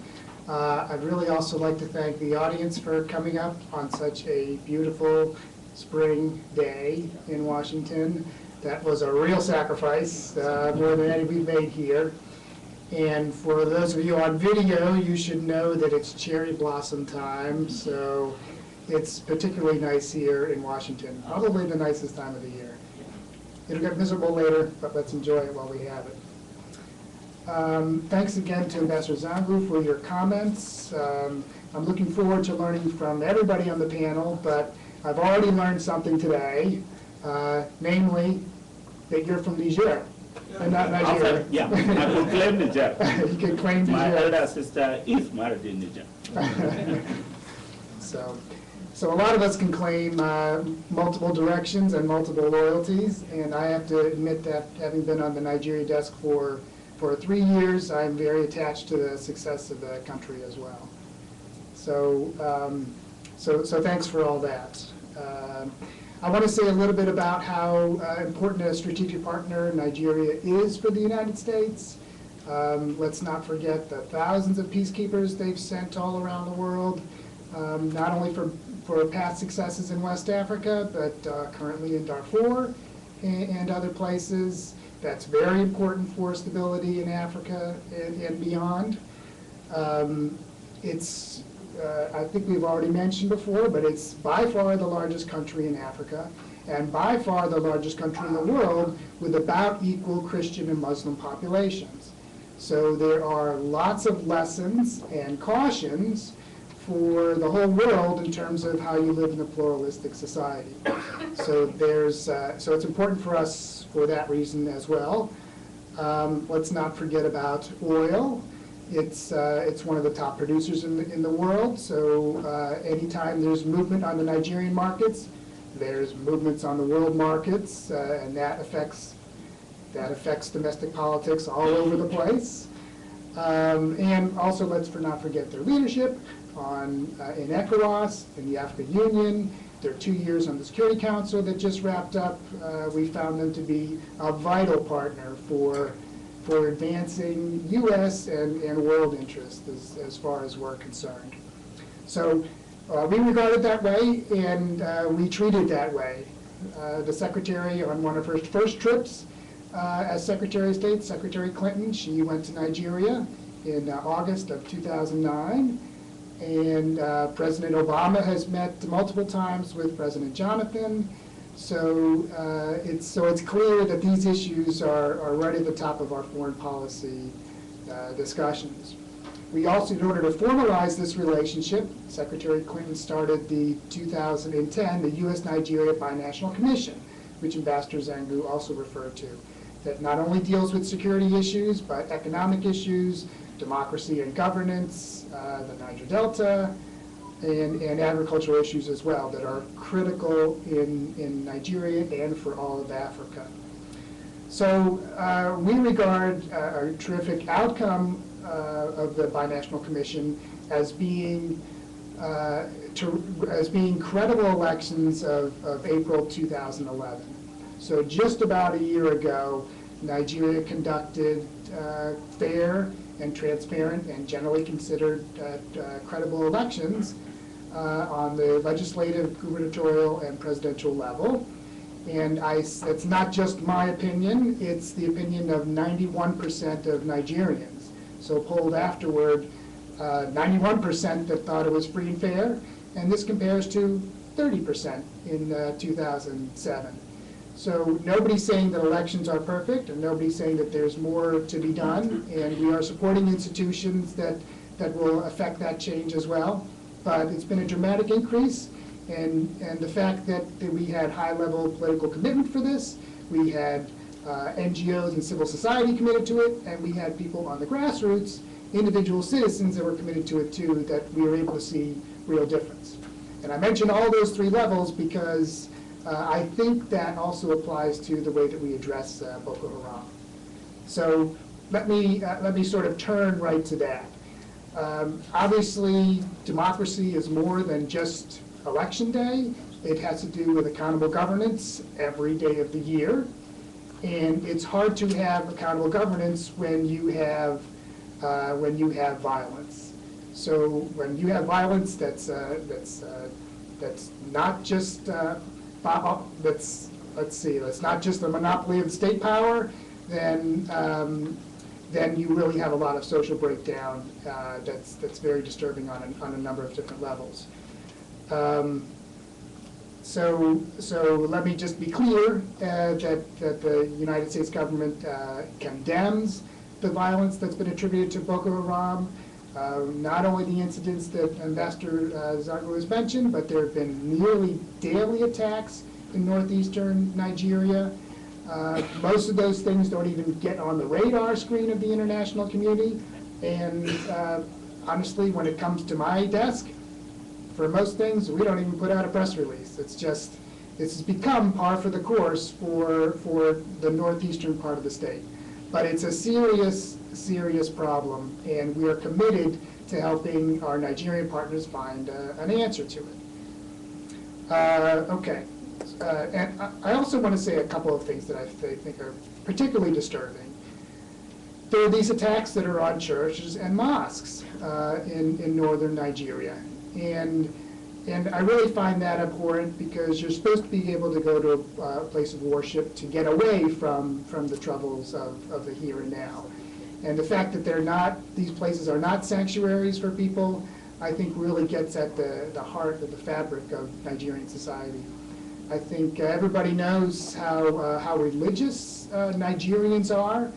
I'd really also like to thank the audience for coming up on such a beautiful spring day in Washington. That was a real sacrifice, more than any we've made here. And for those of you on video, you should know that it's cherry blossom time, so it's particularly nice here in Washington, probably the nicest time of the year. It'll get miserable later, but let's enjoy it while we have it. Thanks again to Ambassador Zangu for your comments. I'm looking forward to learning from everybody on the panel, but I've already learned something today, namely that you're from Niger and not Nigeria. Yeah, I will claim Niger. You can claim Niger. My elder sister is married in Niger. So a lot of us can claim multiple directions and multiple loyalties, and I have to admit that having been on the Nigeria desk for 3 years, I'm very attached to the success of the country as well. So thanks for all that. I want to say a little bit about how important a strategic partner Nigeria is for the United States. Let's not forget the thousands of peacekeepers they've sent all around the world, not only for past successes in West Africa, but currently in Darfur and other places. That's very important for stability in Africa and beyond. I think we've already mentioned before, but it's by far the largest country in Africa, and by far the largest country in the world with about equal Christian and Muslim populations. So there are lots of lessons and cautions for the whole world in terms of how you live in a pluralistic society. So it's important for us for that reason as well. Let's not forget about oil. It's one of the top producers in the world. So anytime there's movement on the Nigerian markets, there's movements on the world markets, and that affects domestic politics all over the place. And also, let's not forget their leadership in ECOWAS, in the African Union. Their 2 years on the Security Council that just wrapped up. We found them to be a vital partner for advancing U.S. and world interests as far as we're concerned. So we regard it that way, and we treat it that way. The Secretary, on one of her first trips as Secretary of State, Secretary Clinton, she went to Nigeria in August of 2009. And President Obama has met multiple times with President Jonathan. So it's clear that these issues are right at the top of our foreign policy discussions. We also, in order to formalize this relationship, Secretary Clinton started the 2010, the U.S.-Nigeria Binational Commission, which Ambassador Zangu also referred to, that not only deals with security issues, but economic issues, democracy and governance, the Niger Delta, and agricultural issues as well that are critical in Nigeria and for all of Africa. So we regard a terrific outcome of the Binational Commission as being credible elections of April 2011. So just about a year ago, Nigeria conducted fair and transparent and generally considered credible elections on the legislative, gubernatorial, and presidential level. And it's not just my opinion, it's the opinion of 91% of Nigerians. So polled afterward, 91% that thought it was free and fair, and this compares to 30% in 2007. So nobody's saying that elections are perfect, and nobody's saying that there's more to be done, and we are supporting institutions that will affect that change as well. But it's been a dramatic increase, and the fact that we had high-level political commitment for this, we had NGOs and civil society committed to it, and we had people on the grassroots, individual citizens that were committed to it too, that we were able to see real difference. And I mention all those three levels because I think that also applies to the way that we address Boko Haram. So let me sort of turn right to that. Obviously, democracy is more than just election day. It has to do with accountable governance every day of the year. And it's hard to have accountable governance when you have violence. So when you have violence that's not just that's not just the monopoly of state power, then you really have a lot of social breakdown that's very disturbing on a number of different levels. So let me just be clear that the United States government condemns the violence that's been attributed to Boko Haram. Not only the incidents that Ambassador Zangu has mentioned, but there have been nearly daily attacks in northeastern Nigeria. Most of those things don't even get on the radar screen of the international community. And honestly, when it comes to my desk, for most things, we don't even put out a press release. It's just, this has become par for the course for the northeastern part of the state. But it's a serious, serious problem, and we are committed to helping our Nigerian partners find an answer to it. Okay. And I also want to say a couple of things that I think are particularly disturbing. There are these attacks that are on churches and mosques in northern Nigeria. And I really find that abhorrent because you're supposed to be able to go to a place of worship to get away from the troubles of the here and now. And the fact that these places are not sanctuaries for people, I think really gets at the heart of the fabric of Nigerian society. I think everybody knows how religious Nigerians are.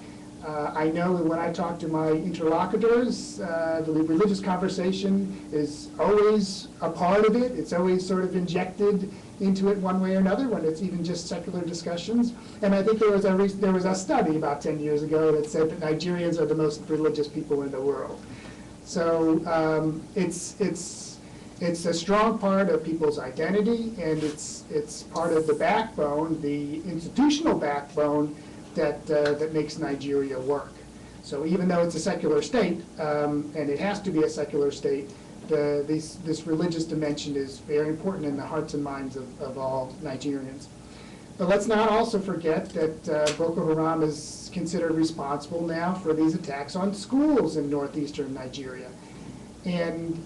I know that when I talk to my interlocutors, the religious conversation is always a part of it. It's always sort of injected into it one way or another when it's even just secular discussions. And I think there was a study about 10 years ago that said that Nigerians are the most religious people in the world. So it's a strong part of people's identity, and it's part of the backbone, the institutional backbone that makes Nigeria work. So even though it's a secular state, and it has to be a secular state, this religious dimension is very important in the hearts and minds of all Nigerians. But let's not also forget that Boko Haram is considered responsible now for these attacks on schools in northeastern Nigeria. And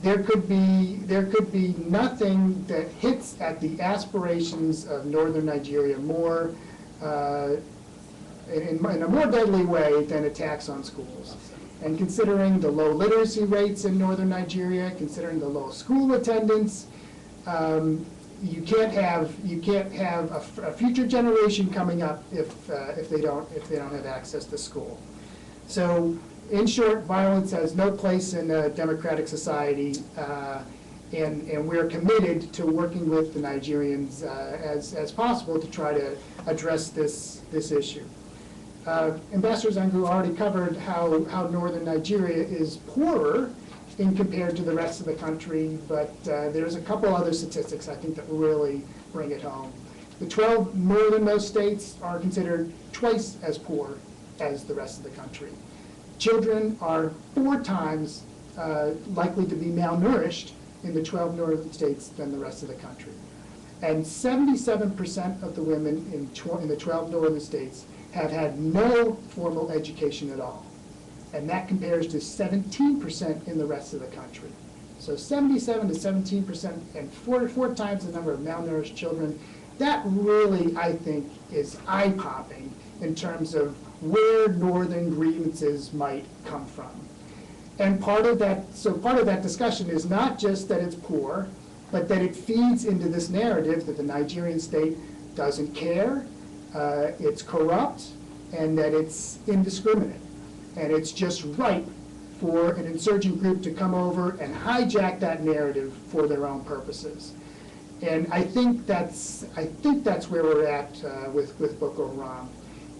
there could be nothing that hits at the aspirations of northern Nigeria more in a more deadly way than attacks on schools. And considering the low literacy rates in northern Nigeria, considering the low school attendance, you can't have a future generation coming up if they don't have access to school. So, in short, violence has no place in a democratic society, and we're committed to working with the Nigerians as possible to try to address this issue. Ambassador Zangu already covered how northern Nigeria is poorer in compared to the rest of the country, but there's a couple other statistics I think that really bring it home. The 12 northernmost states are considered twice as poor as the rest of the country. Children are 4 times likely to be malnourished in the 12 northern states than the rest of the country. And 77% of the women in the 12 northern states have had no formal education at all. And that compares to 17% in the rest of the country. So 77 to 17% and four times the number of malnourished children. That really, I think, is eye-popping in terms of where northern grievances might come from. And part of that discussion is not just that it's poor, but that it feeds into this narrative that the Nigerian state doesn't care, it's corrupt, and that it's indiscriminate. And it's just right for an insurgent group to come over and hijack that narrative for their own purposes. And I think that's where we're at with Boko Haram.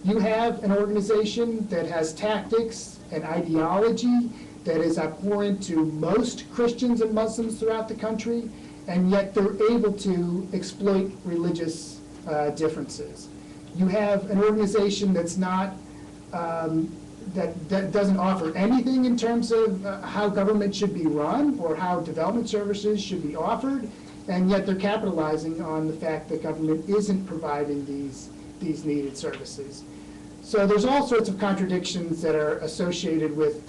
You have an organization that has tactics and ideology that is abhorrent to most Christians and Muslims throughout the country, and yet they're able to exploit religious differences. You have an organization that's not, that doesn't offer anything in terms of how government should be run or how development services should be offered, and yet they're capitalizing on the fact that government isn't providing these needed services. So there's all sorts of contradictions that are associated with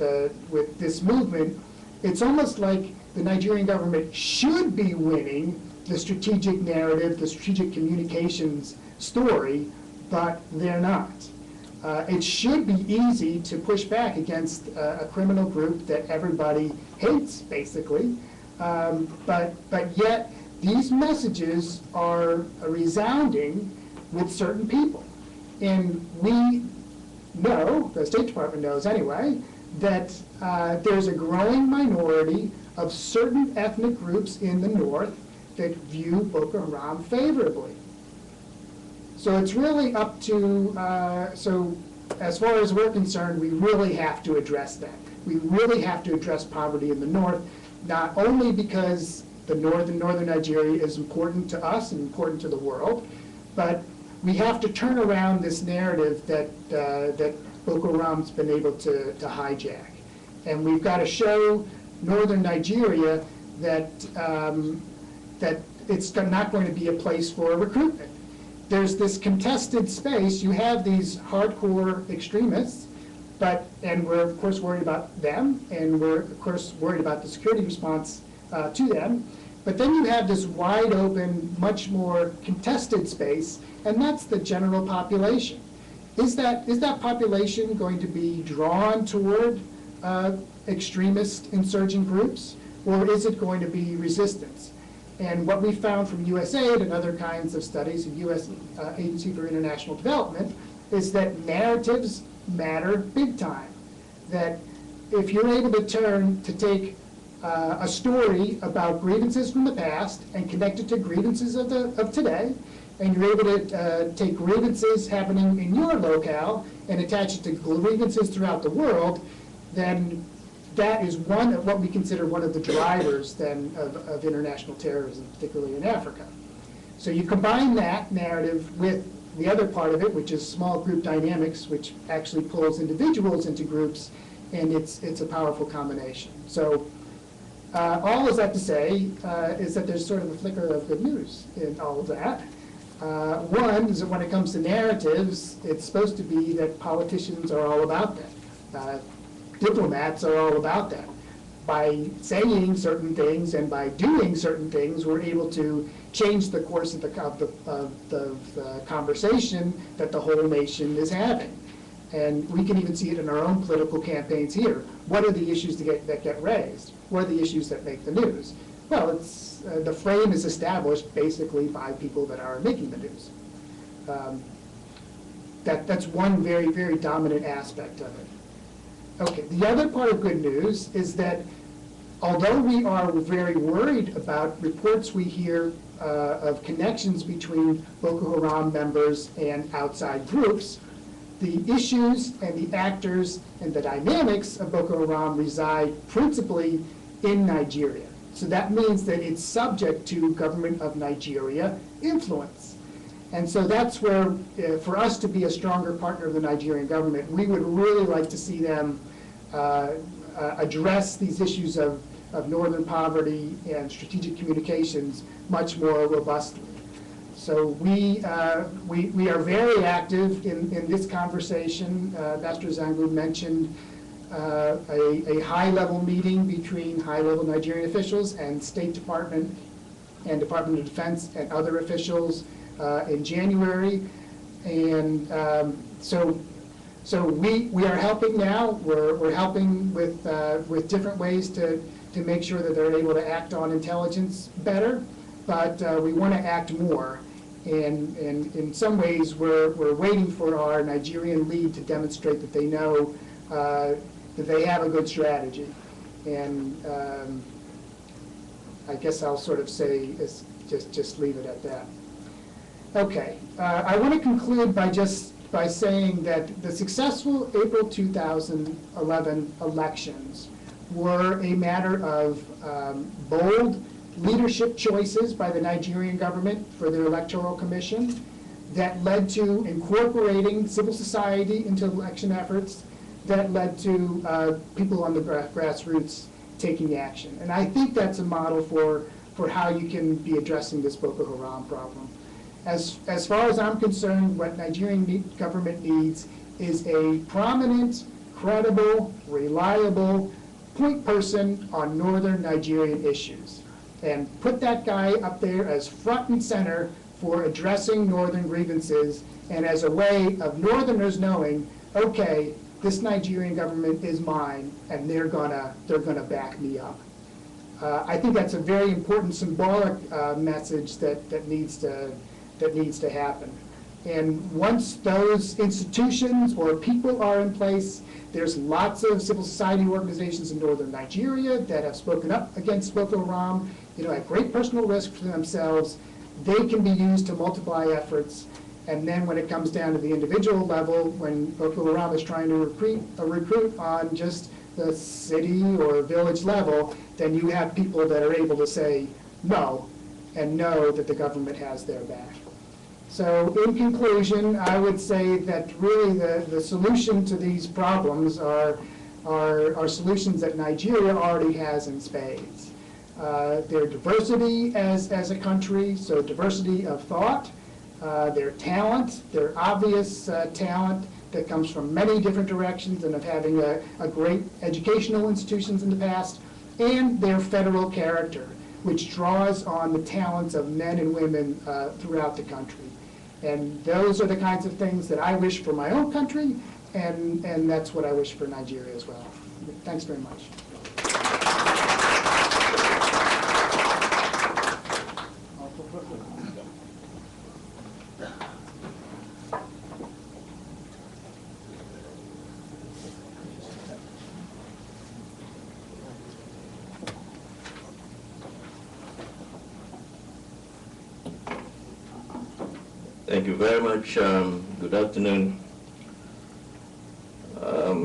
this movement. It's almost like the Nigerian government should be winning the strategic narrative, the strategic communications story, but they're not. It should be easy to push back against a criminal group that everybody hates, basically, but yet these messages are resounding with certain people. And we know, the State Department knows anyway, that there's a growing minority of certain ethnic groups in the north that view Boko Haram favorably. So it's really up to, so as far as we're concerned, we really have to address that. We really have to address poverty in the north, not only because the north and northern Nigeria is important to us and important to the world, but we have to turn around this narrative that Boko Haram's been able to hijack. And we've got to show northern Nigeria that, that it's not going to be a place for recruitment. There's this contested space. You have these hardcore extremists, and we're of course worried about them, and we're of course worried about the security response to them. But then you have this wide open, much more contested space, and that's the general population. Is that population going to be drawn toward extremist insurgent groups, or is it going to be resistance? And what we found from USAID and other kinds of studies, the U.S. Agency for International Development, is that narratives matter big time. That if you're able to take a story about grievances from the past and connect it to grievances of today, and you're able to take grievances happening in your locale and attach it to grievances throughout the world, then that is one of what we consider one of the drivers then of international terrorism, particularly in Africa. So you combine that narrative with the other part of it, which is small group dynamics, which actually pulls individuals into groups, and it's a powerful combination. So all is that to say is that there's sort of a flicker of good news in all of that. One is that when it comes to narratives, it's supposed to be that politicians are all about that. Diplomats are all about that. By saying certain things and by doing certain things, we're able to change the course of the conversation that the whole nation is having. And we can even see it in our own political campaigns here. What are the issues that get raised? What are the issues that make the news? Well, it's the frame is established basically by people that are making the news. That's one very, very dominant aspect of it. Okay, the other part of good news is that although we are very worried about reports we hear of connections between Boko Haram members and outside groups, the issues and the actors and the dynamics of Boko Haram reside principally in Nigeria. So that means that it's subject to government of Nigeria influence. And so that's where, for us to be a stronger partner of the Nigerian government, we would really like to see them address these issues of northern poverty and strategic communications much more robustly. So we are very active in this conversation. Ambassador Zangu mentioned a high-level meeting between high-level Nigerian officials and State Department and Department of Defense and other officials in January. And so we are helping now. We're helping with different ways to make sure that they're able to act on intelligence better, but we want to act more. And in some ways, we're waiting for our Nigerian lead to demonstrate that they know that they have a good strategy. And I guess I'll sort of say, just leave it at that. Okay, I want to conclude by saying that the successful April 2011 elections were a matter of bold leadership choices by the Nigerian government for their electoral commission that led to incorporating civil society into election efforts, that led to people on the grassroots taking action. And I think that's a model for how you can be addressing this Boko Haram problem. As far as I'm concerned, what Nigerian government needs is a prominent, credible, reliable point person on northern Nigerian issues. And put that guy up there as front and center for addressing northern grievances and as a way of northerners knowing, okay, this Nigerian government is mine and they're gonna back me up. I think that's a very important symbolic message that needs to happen. And once those institutions or people are in place, there's lots of civil society organizations in northern Nigeria that have spoken up against Boko Haram, at great personal risk for themselves. They can be used to multiply efforts. And then when it comes down to the individual level, when Boko Haram is trying to recruit on just the city or village level, then you have people that are able to say no and know that the government has their back. So in conclusion, I would say that really the solution to these problems are solutions that Nigeria already has in spades. Their diversity as a country, so diversity of thought, their talent, their obvious talent that comes from many different directions and of having a great educational institutions in the past, and their federal character, which draws on the talents of men and women throughout the country. And those are the kinds of things that I wish for my own country, and that's what I wish for Nigeria as well. Thanks very much. Thank you very much. Good afternoon.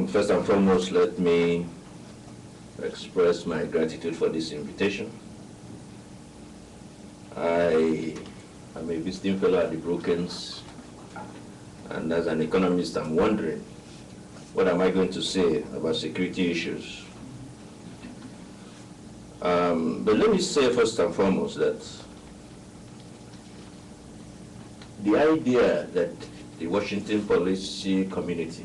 First and foremost, let me express my gratitude for this invitation. I am a visiting fellow at the Brookings, and as an economist, I'm wondering, what am I going to say about security issues? But let me say first and foremost that the idea that the Washington policy community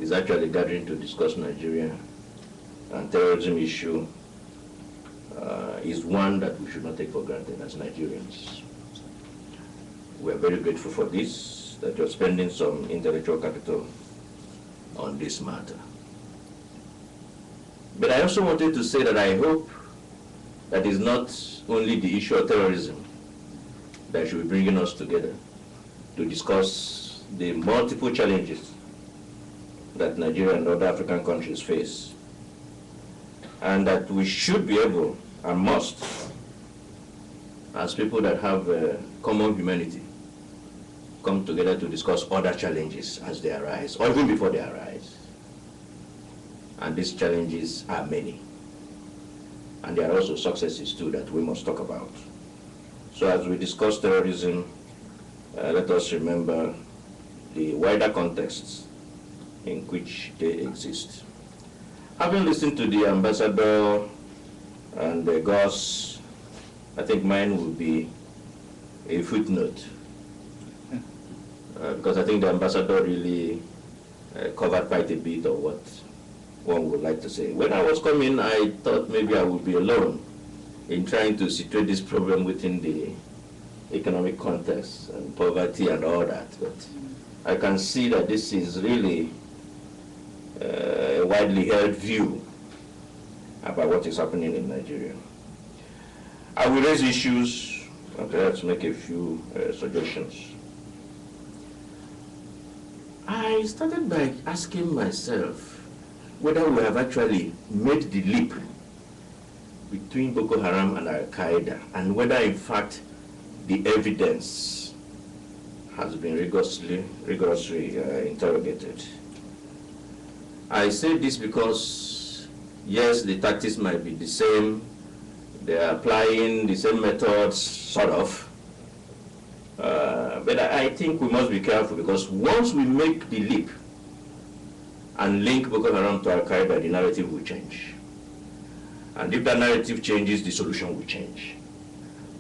is actually gathering to discuss Nigeria and terrorism issue is one that we should not take for granted as Nigerians. We are very grateful for this, that you're spending some intellectual capital on this matter. But I also wanted to say that I hope that it's not only the issue of terrorism that should be bringing us together to discuss the multiple challenges that Nigeria and other African countries face, and that we should be able and must, as people that have common humanity, come together to discuss other challenges as they arise, or even before they arise. And these challenges are many. And there are also successes too that we must talk about. So as we discuss terrorism, let us remember the wider contexts in which they exist. Having listened to the ambassador and the Gus, I think mine will be a footnote. Because I think the ambassador really covered quite a bit of what one would like to say. When I was coming, I thought maybe I would be alone in trying to situate this problem within the economic context and poverty and all that. But I can see that this is really a widely held view about what is happening in Nigeria. I will raise issues and perhaps make a few suggestions. I started by asking myself whether we have actually made the leap between Boko Haram and al-Qa'ida, and whether in fact the evidence has been rigorously interrogated. I say this because, yes, the tactics might be the same, they are applying the same methods, sort of, but I think we must be careful, because once we make the leap and link Boko Haram to al-Qa'ida, the narrative will change. And if that narrative changes, the solution will change.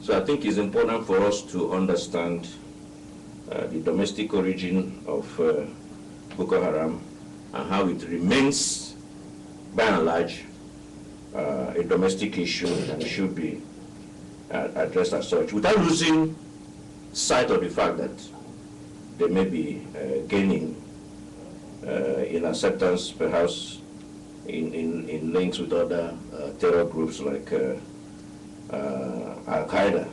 So I think it's important for us to understand the domestic origin of Boko Haram and how it remains, by and large, a domestic issue and should be addressed as such, without losing sight of the fact that they may be gaining in acceptance, perhaps in links with other terror groups like al-Qa'ida.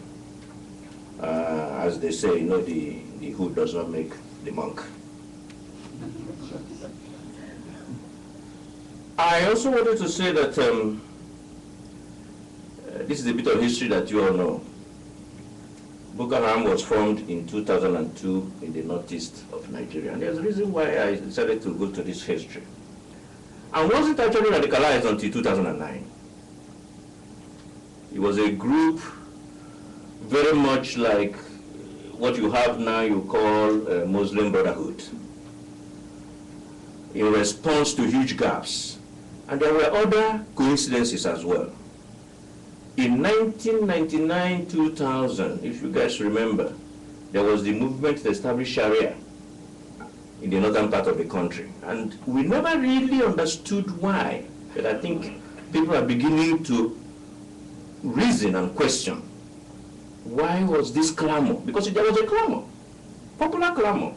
As they say, you know, the hood does not make the monk. I also wanted to say that this is a bit of history that you all know. Boko Haram was formed in 2002 in the northeast of Nigeria. And there's a reason why I decided to go to this history. And wasn't actually radicalized until 2009. It was a group very much like what you have now you call Muslim Brotherhood, in response to huge gaps. And there were other coincidences as well. In 1999-2000, if you guys remember, there was the movement to establish Sharia in the northern part of the country. And we never really understood why, but I think people are beginning to reason and question, why was this clamor? Because there was a clamor, popular clamor,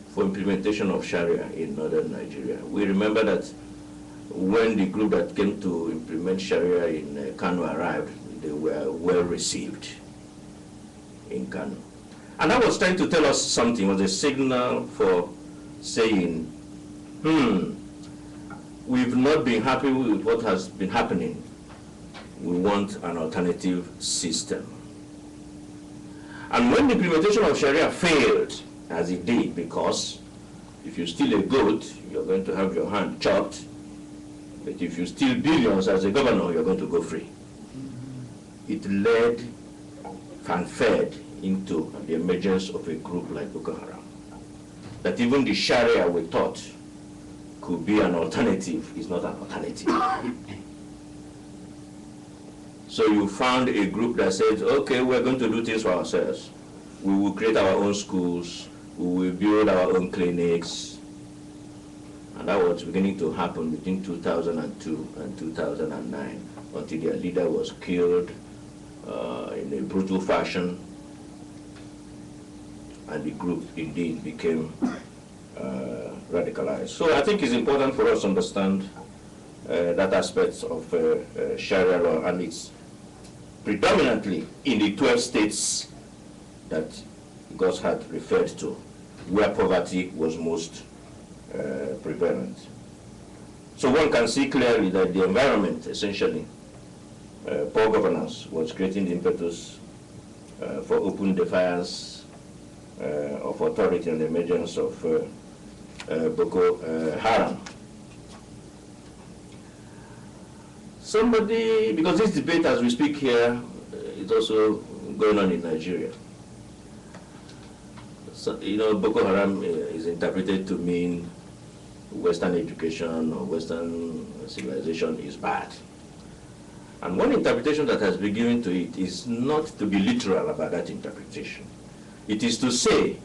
for implementation of Sharia in northern Nigeria. We remember that when the group that came to implement Sharia in Kano arrived, they were well received in Kano. And that was trying to tell us something, it was a signal for saying, we've not been happy with what has been happening. We want an alternative system. And when the implementation of Sharia failed, as it did, because if you steal a goat, you're going to have your hand chopped. But if you steal billions as a governor, you're going to go free. It led and fed into the emergence of a group like Boko Haram. That even the Sharia we thought could be an alternative is not an alternative. So you found a group that said, okay, we're going to do things for ourselves. We will create our own schools, we will build our own clinics. And that was beginning to happen between 2002 and 2009, until their leader was killed in a brutal fashion, and the group indeed became radicalized. So I think it's important for us to understand that aspect of Sharia law, and it's predominantly in the 12 states that Gus had referred to, where poverty was most prevalent. So one can see clearly that the environment, essentially, poor governance was creating the impetus for open defiance of authority and the emergence of Boko Haram. Somebody, because this debate as we speak here is also going on in Nigeria. So, you know, Boko Haram is interpreted to mean Western education or Western civilization is bad. And one interpretation that has been given to it is not to be literal about that interpretation. It is to say,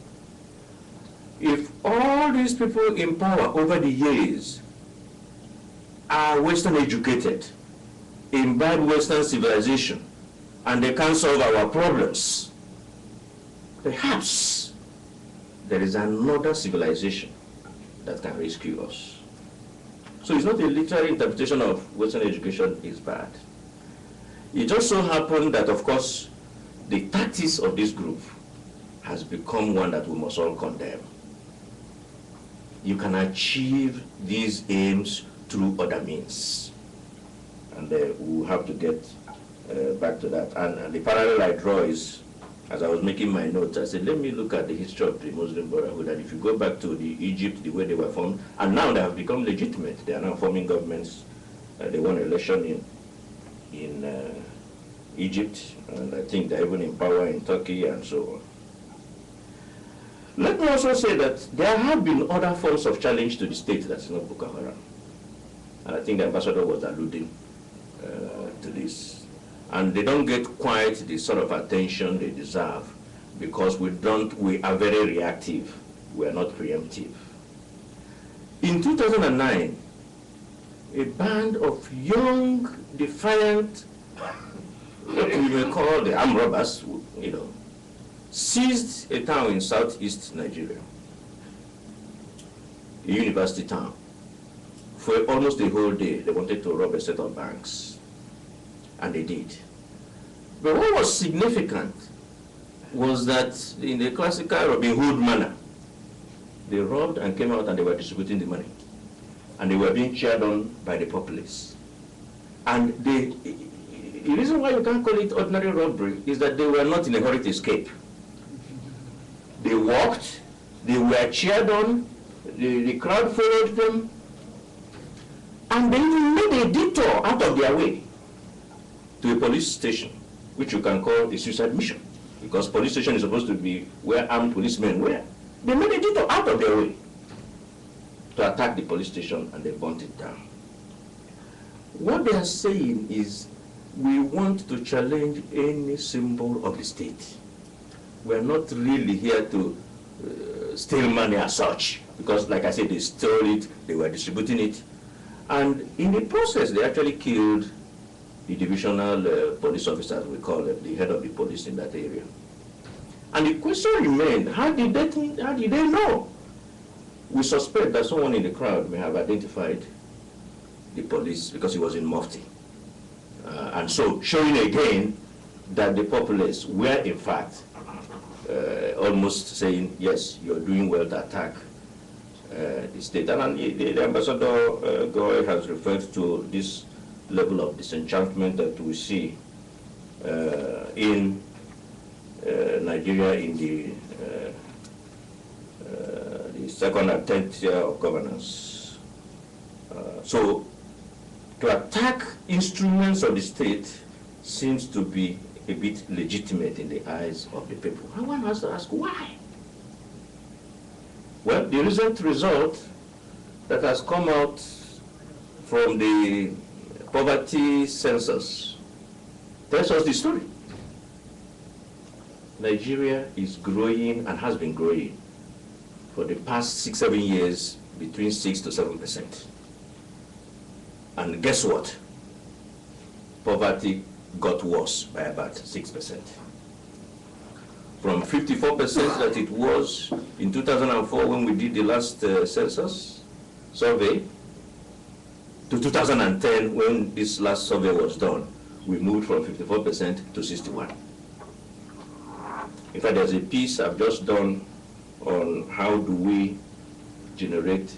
if all these people in power over the years are Western educated, imbibe Western civilization, and they can't solve our problems, perhaps there is another civilization that can rescue us. So it's not a literal interpretation of Western education is bad. It just so happened that, of course, the tactics of this group has become one that we must all condemn. You can achieve these aims through other means. And we'll have to get back to that. And the parallel I draw is, as I was making my notes, I said, let me look at the history of the Muslim Brotherhood. And if you go back to Egypt, the way they were formed, and now they have become legitimate. They are now forming governments. They won an election in Egypt, and I think they're even in power in Turkey and so on. Let me also say that there have been other forms of challenge to the state that's not Boko Haram. And I think the ambassador was alluding to this. And they don't get quite the sort of attention they deserve because we are very reactive. We are not preemptive. In 2009, a band of young, defiant, what we may call the armed robbers, you know, seized a town in southeast Nigeria, a university town. For almost the whole day, they wanted to rob a set of banks, and they did. But what was significant was that in the classical Robin Hood manner, they robbed and came out and they were distributing the money. And they were being cheered on by the populace. And the reason why you can't call it ordinary robbery is that they were not in a hurry to escape. They walked, they were cheered on, the crowd followed them, and they even made a detour out of their way to a police station, which you can call a suicide mission, because police station is supposed to be where armed policemen were. They made a detour out of their way to attack the police station, and they burnt it down. What they are saying is, we want to challenge any symbol of the state. We are not really here to steal money as such, because like I said, they stole it, they were distributing it, and in the process, they actually killed the divisional police officers, we call it, the head of the police in that area. And the question remained, how did they know? We suspect that someone in the crowd may have identified the police because he was in mufti. And so showing again that the populace were in fact almost saying, yes, you're doing well to attack the state. And the ambassador Goy has referred to this level of disenchantment that we see in Nigeria in the second and 10th year of governance. So to attack instruments of the state seems to be a bit legitimate in the eyes of the people. And one has to ask why? Well, the recent result that has come out from the poverty census tells us the story. Nigeria is growing and has been growing for the past 6-7 years between 6 to 7%. And guess what? Poverty got worse by about 6%. From 54% that it was in 2004 when we did the last census survey, to 2010 when this last survey was done, we moved from 54% to 61%. In fact, there's a piece I've just done on how do we generate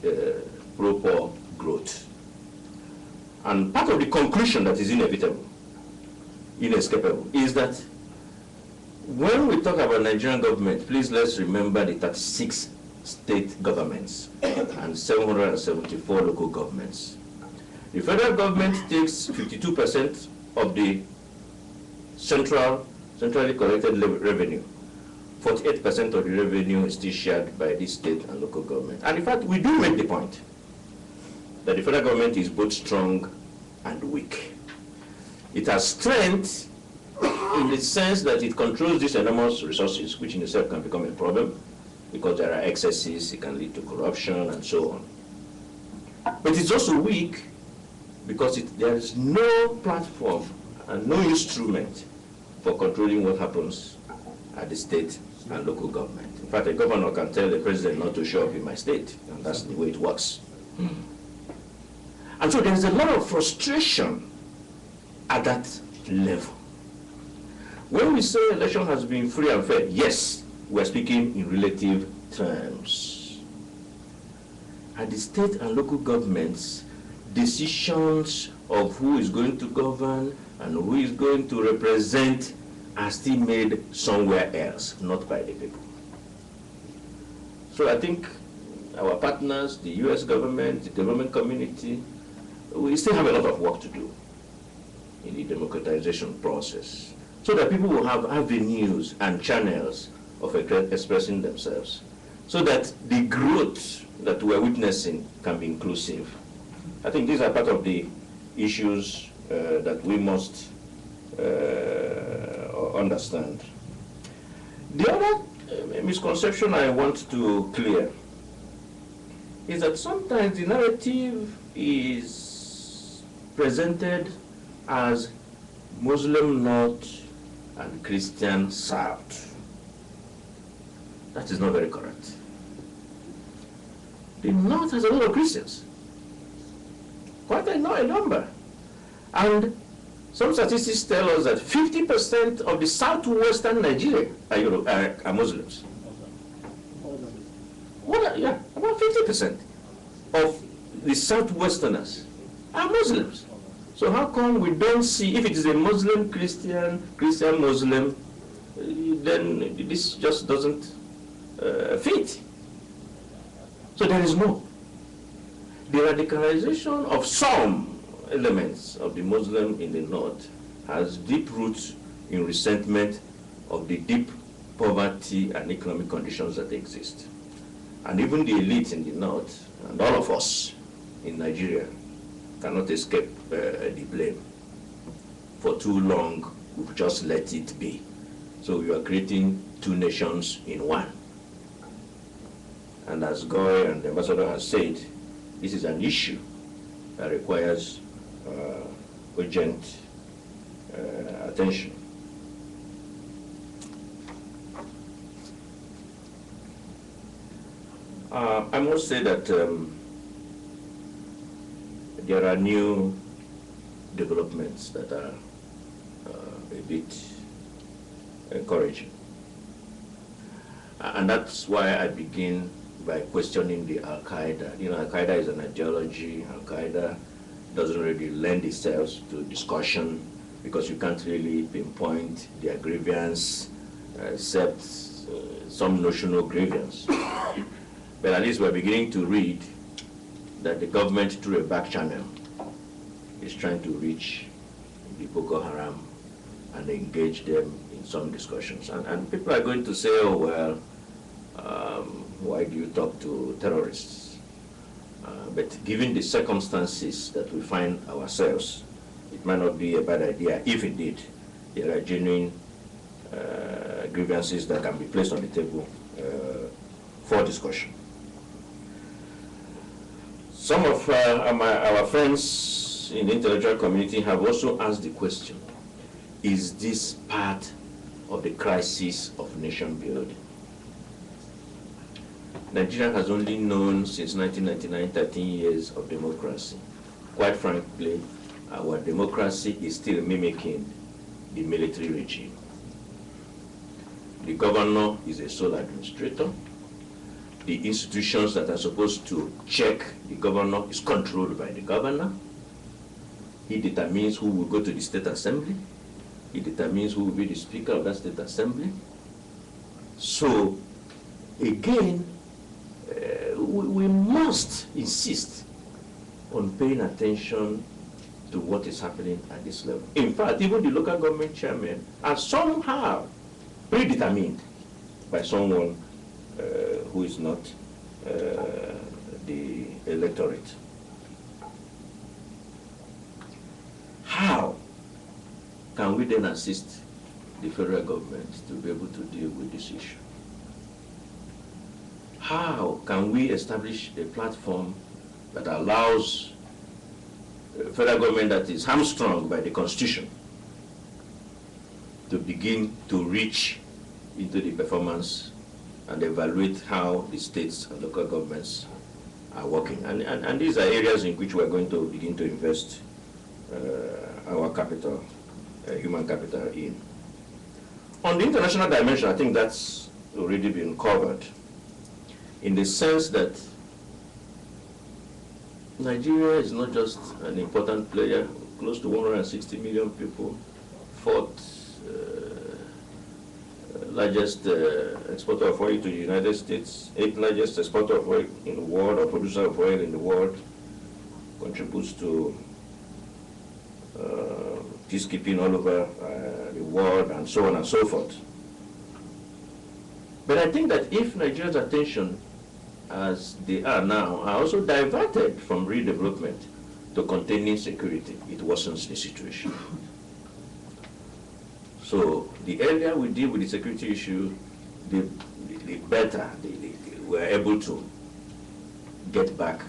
proper growth. And part of the conclusion that is inevitable, inescapable, is that when we talk about Nigerian government, please let's remember the 36 state governments and 774 local governments. The federal government takes 52% of the centrally collected revenue. 48% of the revenue is still shared by the state and local government. And in fact, we do make the point that the federal government is both strong and weak. It has strength in the sense that it controls these enormous resources, which in itself can become a problem because there are excesses, it can lead to corruption and so on. But it's also weak because there is no platform and no instrument for controlling what happens at the state and local government. In fact, a governor can tell the president not to show up in my state, and that's the way it works. And so there's a lot of frustration at that level. When we say election has been free and fair, yes, we're speaking in relative terms. At the state and local governments, decisions of who is going to govern and who is going to represent are still made somewhere else, not by the people. So I think our partners, the US government, the development community, we still have a lot of work to do in the democratization process so that people will have avenues and channels of expressing themselves so that the growth that we're witnessing can be inclusive. I think these are part of the issues that we must understand. The other misconception I want to clear is that sometimes the narrative is presented as Muslim North and Christian South. That is not very correct. The North has a lot of Christians, quite a number. And some statistics tell us that 50% of the southwestern Nigeria are Muslims. Yeah, about 50% of the southwesterners are Muslims. So how come we don't see, if it is a Muslim, Christian, Muslim, then this just doesn't fit. So there is more. The radicalization of some elements of the Muslim in the North has deep roots in resentment of the deep poverty and economic conditions that exist. And even the elite in the North, and all of us in Nigeria, cannot escape the blame. For too long, we've just let it be. So we are creating two nations in one. And as Goy and the ambassador has said, this is an issue that requires urgent attention. I must say that there are new developments that are a bit encouraging. And that's why I begin by questioning the al-Qa'ida. You know, al-Qa'ida is an ideology. Al-Qa'ida doesn't really lend itself to discussion because you can't really pinpoint their grievance except some notional grievance. But at least we're beginning to read that the government, through a back channel, is trying to reach the Boko Haram and engage them in some discussions. And people are going to say, oh, well, why do you talk to terrorists? But given the circumstances that we find ourselves, it might not be a bad idea if indeed there are genuine grievances that can be placed on the table for discussion. Some of our friends in the intellectual community have also asked the question, is this part of the crisis of nation building? Nigeria has only known since 1999 13 years of democracy. Quite frankly, our democracy is still mimicking the military regime. The governor is a sole administrator, the institutions that are supposed to check the governor is controlled by the governor. He determines who will go to the state assembly. He determines who will be the speaker of that state assembly. So, again, we must insist on paying attention to what is happening at this level. In fact, even the local government chairmen are somehow predetermined by someone who is not the electorate. How can we then assist the federal government to be able to deal with this issue? How can we establish a platform that allows federal government that is hamstrung by the Constitution to begin to reach into the performance and evaluate how the states and local governments are working? And these are areas in which we are going to begin to invest our capital, human capital in. On the international dimension, I think that's already been covered, in the sense that Nigeria is not just an important player, close to 160 million people, fourth largest exporter of oil to the United States, eighth largest exporter of oil in the world, or producer of oil in the world, contributes to peacekeeping all over the world, and so on and so forth. But I think that if Nigeria's attention, as they are now, are also diverted from redevelopment to containing security, it worsens the situation. So the earlier we deal with the security issue, the better we're able to get back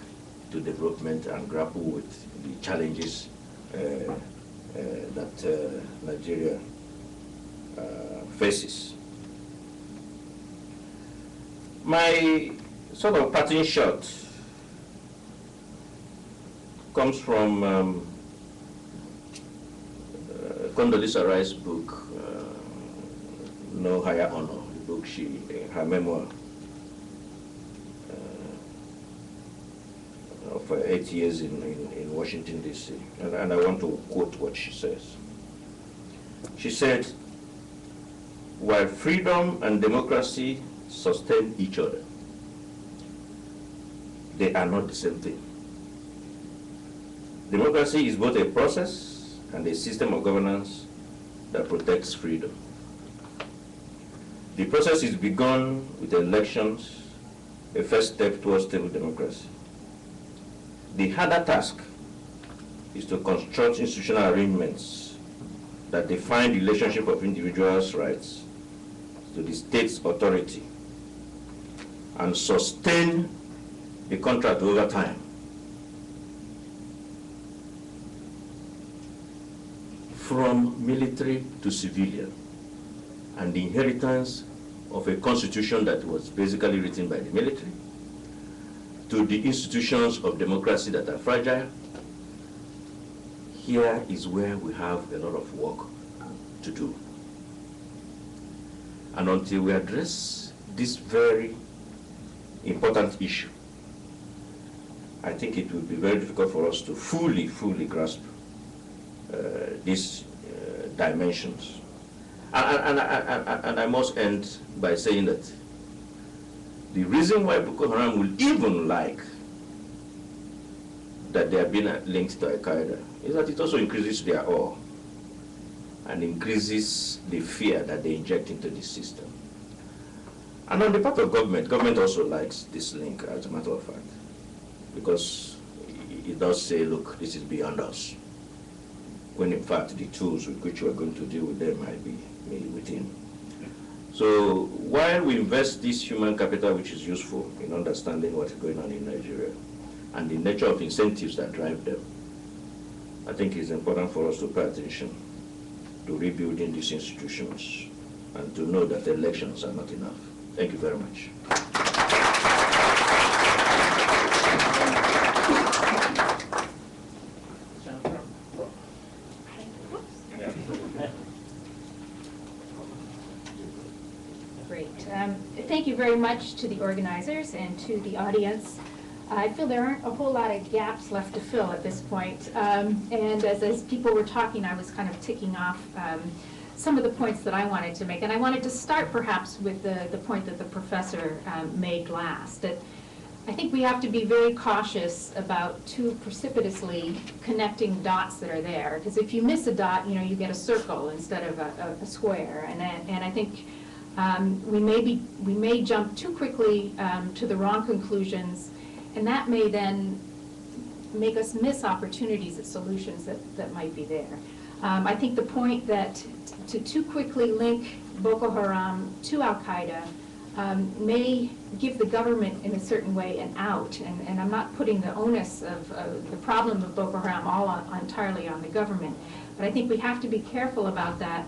to development and grapple with the challenges that Nigeria faces. My sort of parting shot comes from Condoleezza Rice's book, No Higher Honor, the book her memoir of 8 years in Washington, D.C. And I want to quote what she says. She said, "While freedom and democracy sustain each other, they are not the same thing. Democracy is both a process and a system of governance that protects freedom. The process is begun with elections, a first step towards stable democracy. The harder task is to construct institutional arrangements that define the relationship of individuals' rights to the state's authority and sustain the contract over time. From military to civilian, and the inheritance of a constitution that was basically written by the military, to the institutions of democracy that are fragile. Here is where we have a lot of work to do. And until we address this very important issue, I think it will be very difficult for us to fully grasp these dimensions. And I must end by saying that the reason why Boko Haram will even like that they have been linked to al-Qa'ida is that it also increases their awe and increases the fear that they inject into the system. And on the part of government also likes this link, as a matter of fact, because it does say, look, this is beyond us, when in fact the tools with which we are going to deal with them might be within. So while we invest this human capital, which is useful in understanding what's going on in Nigeria and the nature of incentives that drive them, I think it's important for us to pay attention to rebuilding these institutions and to know that elections are not enough. Thank you very much. Great. Thank you very much to the organizers and to the audience. I feel there aren't a whole lot of gaps left to fill at this point. And as people were talking, I was kind of ticking off some of the points that I wanted to make. And I wanted to start perhaps with the point that the professor made last. That I think we have to be very cautious about too precipitously connecting dots that are there. Because if you miss a dot, you get a circle instead of a square. And I think we may jump too quickly to the wrong conclusions, and that may then make us miss opportunities at solutions that might be there. I think the point that to too quickly link Boko Haram to al-Qaeda may give the government in a certain way an out, and I'm not putting the onus of the problem of Boko Haram all entirely on the government, but I think we have to be careful about that,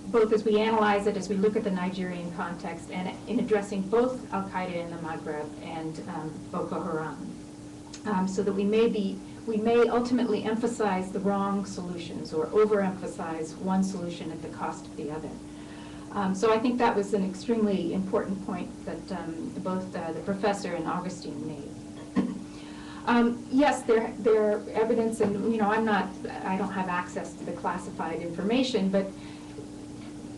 both as we analyze it, as we look at the Nigerian context, and in addressing both al-Qaeda in the Maghreb and Boko Haram, so that we may ultimately emphasize the wrong solutions or overemphasize one solution at the cost of the other. So I think that was an extremely important point that both the professor and Augustine made. Yes, there are evidence, and I don't have access to the classified information, but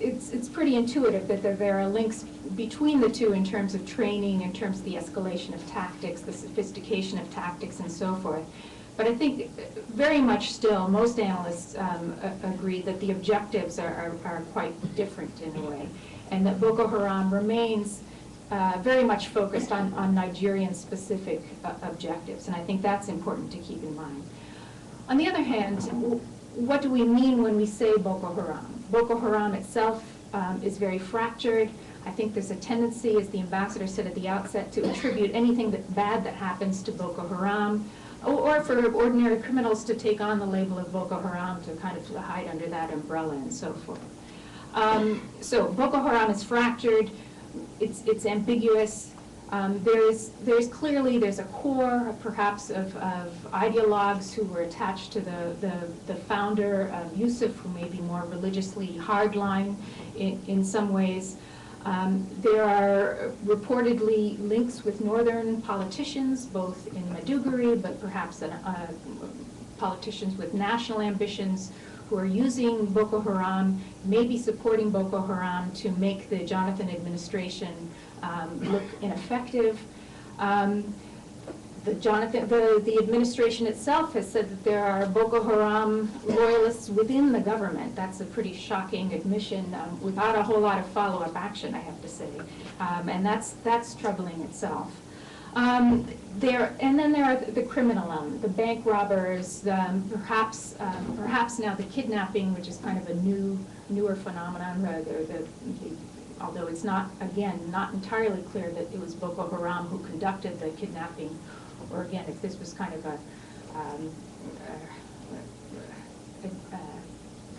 it's pretty intuitive that there are links between the two in terms of training, in terms of the escalation of tactics, the sophistication of tactics, and so forth. But I think very much still, most analysts agree that the objectives are quite different in a way, and that Boko Haram remains very much focused on Nigerian-specific objectives, and I think that's important to keep in mind. On the other hand, what do we mean when we say Boko Haram? Boko Haram itself is very fractured. I think there's a tendency, as the ambassador said at the outset, to attribute anything bad that happens to Boko Haram, or for ordinary criminals to take on the label of Boko Haram to kind of hide under that umbrella and so forth. So Boko Haram is fractured, it's ambiguous. There's clearly a core, perhaps, of ideologues who were attached to the founder, Yusuf, who may be more religiously hardline in some ways. There are reportedly links with northern politicians, both in Maiduguri, but perhaps politicians with national ambitions who are using Boko Haram, maybe supporting Boko Haram to make the Jonathan administration look ineffective. The administration itself has said that there are Boko Haram loyalists within the government. That's a pretty shocking admission without a whole lot of follow-up action, I have to say. And that's troubling itself. And then there are the criminal element, the bank robbers, perhaps now the kidnapping, which is kind of a newer phenomenon, although it's not entirely clear that it was Boko Haram who conducted the kidnapping, or again, if this was kind of a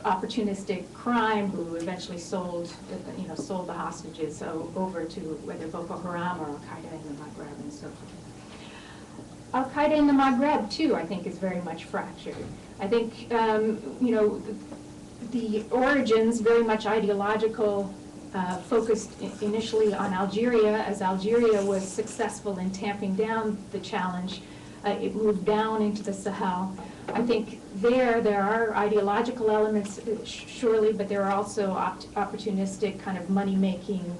opportunistic crime who eventually sold the hostages over to whether Boko Haram or al-Qaeda in the Maghreb and so forth. Al-Qaeda in the Maghreb, too, I think is very much fractured. I think, the origins, very much ideological, focused initially on Algeria. As Algeria was successful in tamping down the challenge, it moved down into the Sahel. I think there are ideological elements, surely, but there are also opportunistic kind of money-making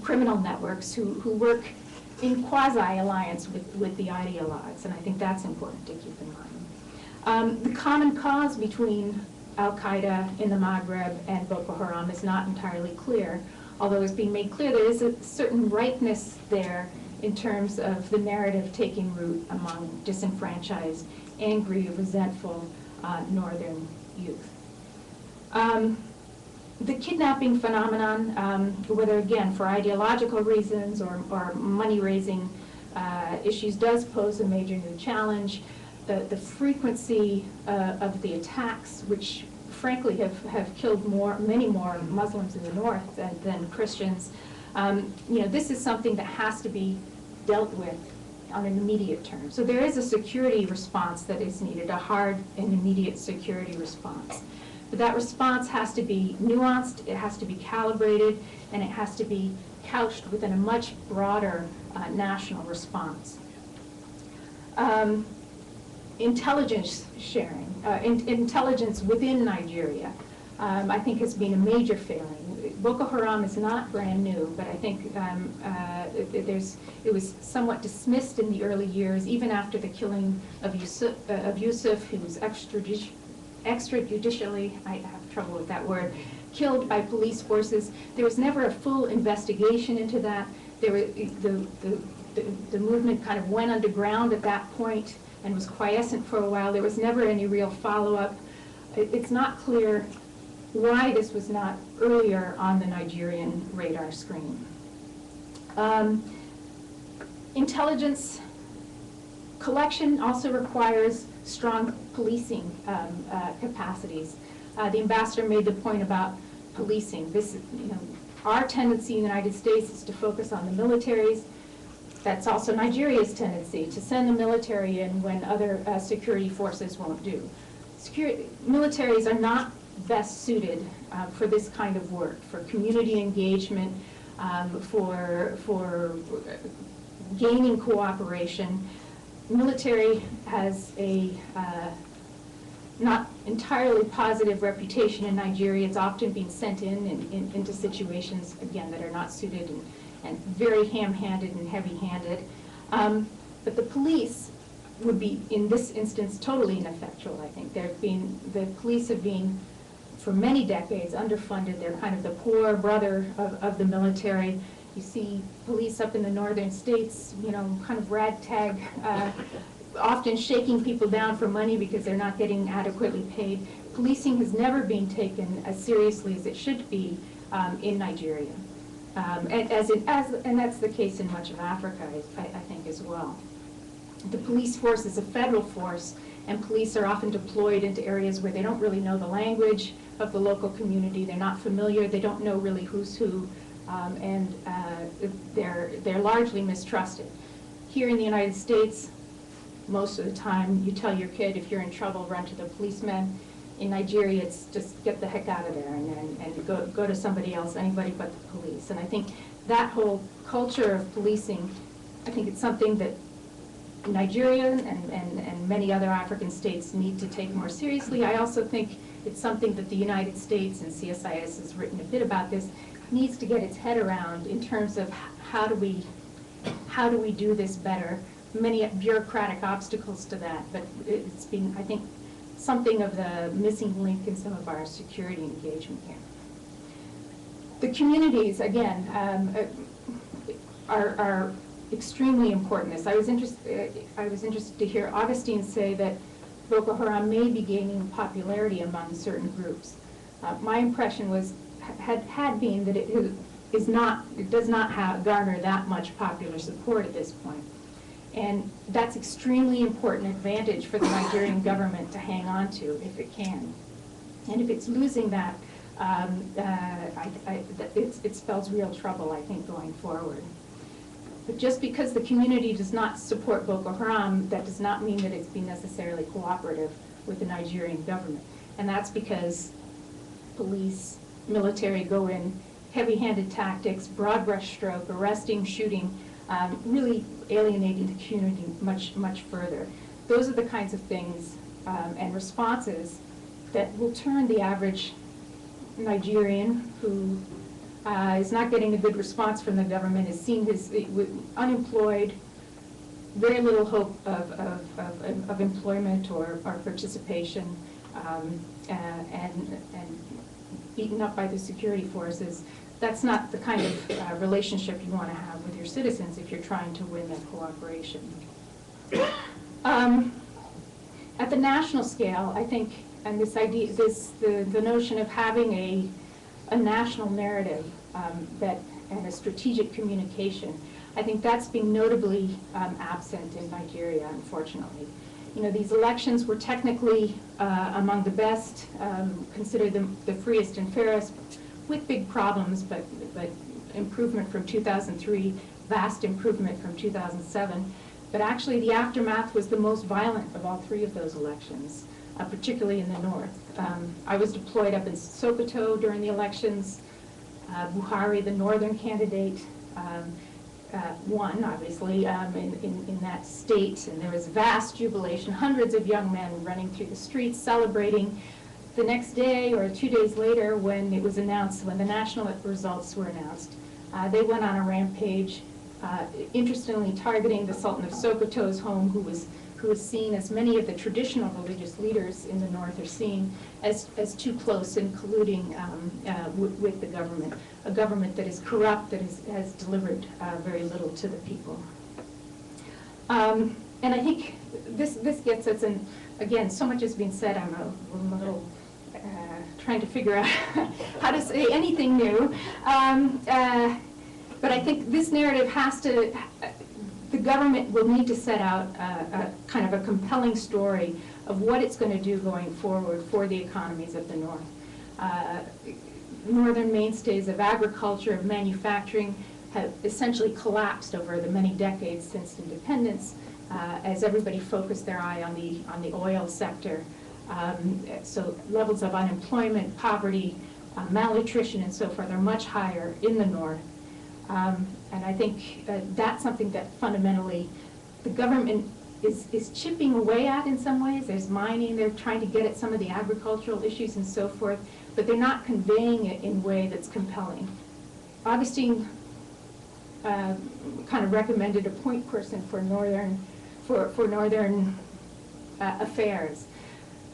criminal networks who work in quasi-alliance with the ideologues, and I think that's important to keep in mind. The common cause between al-Qaeda in the Maghreb and Boko Haram is not entirely clear, although it's being made clear there is a certain ripeness there in terms of the narrative taking root among disenfranchised, angry, resentful northern youth. The kidnapping phenomenon, whether again for ideological reasons or money-raising issues, does pose a major new challenge. The frequency of the attacks, which frankly have killed many more Muslims in the north than Christians, this is something that has to be dealt with on an immediate term. So there is a security response that is needed, a hard and immediate security response. But that response has to be nuanced, it has to be calibrated, and it has to be couched within a much broader national response. Intelligence sharing, intelligence within Nigeria, I think has been a major failing. Boko Haram is not brand new, but I think it was somewhat dismissed in the early years, even after the killing of Yusuf, who was extrajudicially, I have trouble with that word, killed by police forces. There was never a full investigation into that. There were, the movement kind of went underground at that point and was quiescent for a while. There was never any real follow-up. It's not clear why this was not earlier on the Nigerian radar screen. Intelligence collection also requires strong policing capacities. The ambassador made the point about policing. This, our tendency in the United States is to focus on the militaries. That's also Nigeria's tendency, to send the military in when other security forces won't do. Militaries are not best suited for this kind of work, for community engagement, for gaining cooperation. Military has a not entirely positive reputation in Nigeria. It's often being sent into situations, again, that are not suited and very ham-handed and heavy-handed. But the police would be, in this instance, totally ineffectual, I think. The police have been, for many decades, underfunded. They're kind of the poor brother of the military. You see police up in the northern states, kind of ragtag, often shaking people down for money because they're not getting adequately paid. Policing has never been taken as seriously as it should be in Nigeria. And that's the case in much of Africa, I think, as well. The police force is a federal force, and police are often deployed into areas where they don't really know the language of the local community. They're not familiar. They don't know really who's who, and they're largely mistrusted. Here in the United States, most of the time, you tell your kid, if you're in trouble, run to the policeman. In Nigeria, it's just get the heck out of there and go to somebody else, anybody but the police. And I think that whole culture of policing, I think it's something that Nigeria and many other African states need to take more seriously. I also think it's something that the United States, and CSIS has written a bit about this, needs to get its head around in terms of how do we do this better. Many bureaucratic obstacles to that, but it's been, I think, something of the missing link in some of our security engagement here. The communities, again, are extremely important. I was interested to hear Augustine say that Boko Haram may be gaining popularity among certain groups. My impression had been that it does not garner that much popular support at this point. And that's extremely important advantage for the Nigerian government to hang on to if it can. And if it's losing that, it spells real trouble, I think, going forward. But just because the community does not support Boko Haram, that does not mean that it's been necessarily cooperative with the Nigerian government. And that's because police, military go in heavy-handed tactics, broad brush stroke, arresting, shooting, really alienating the community much, much further. Those are the kinds of things and responses that will turn the average Nigerian who is not getting a good response from the government, is seen as unemployed, very little hope of employment or participation, and beaten up by the security forces. That's not the kind of relationship you want to have with your citizens if you're trying to win that cooperation. At the national scale, I think, and this idea, the notion of having a national narrative and a strategic communication, I think that's been notably absent in Nigeria, unfortunately. These elections were technically among the best, considered them the freest and fairest, with big problems, but improvement from 2003, vast improvement from 2007. But actually the aftermath was the most violent of all three of those elections. particularly in the north. I was deployed up in Sokoto during the elections. Buhari, the northern candidate, won, obviously, in that state, and there was vast jubilation, hundreds of young men running through the streets celebrating. The next day or 2 days later, when it was announced, when the national results were announced, they went on a rampage, interestingly targeting the Sultan of Sokoto's home, who was seen, as many of the traditional religious leaders in the north are seen, as too close and colluding with the government, a government that is corrupt, that has delivered very little to the people. And I think this gets us, and again, so much has been said, I'm a little trying to figure out how to say anything new. But I think this narrative has to, the government will need to set out a kind of a compelling story of what it's going to do going forward for the economies of the North. Northern mainstays of agriculture, of manufacturing, have essentially collapsed over the many decades since independence, as everybody focused their eye on the oil sector. So levels of unemployment, poverty, malnutrition, and so forth are much higher in the North. And I think that's something that fundamentally the government is chipping away at in some ways. There's mining, they're trying to get at some of the agricultural issues and so forth, but they're not conveying it in a way that's compelling. Augustine kind of recommended a point person for northern affairs.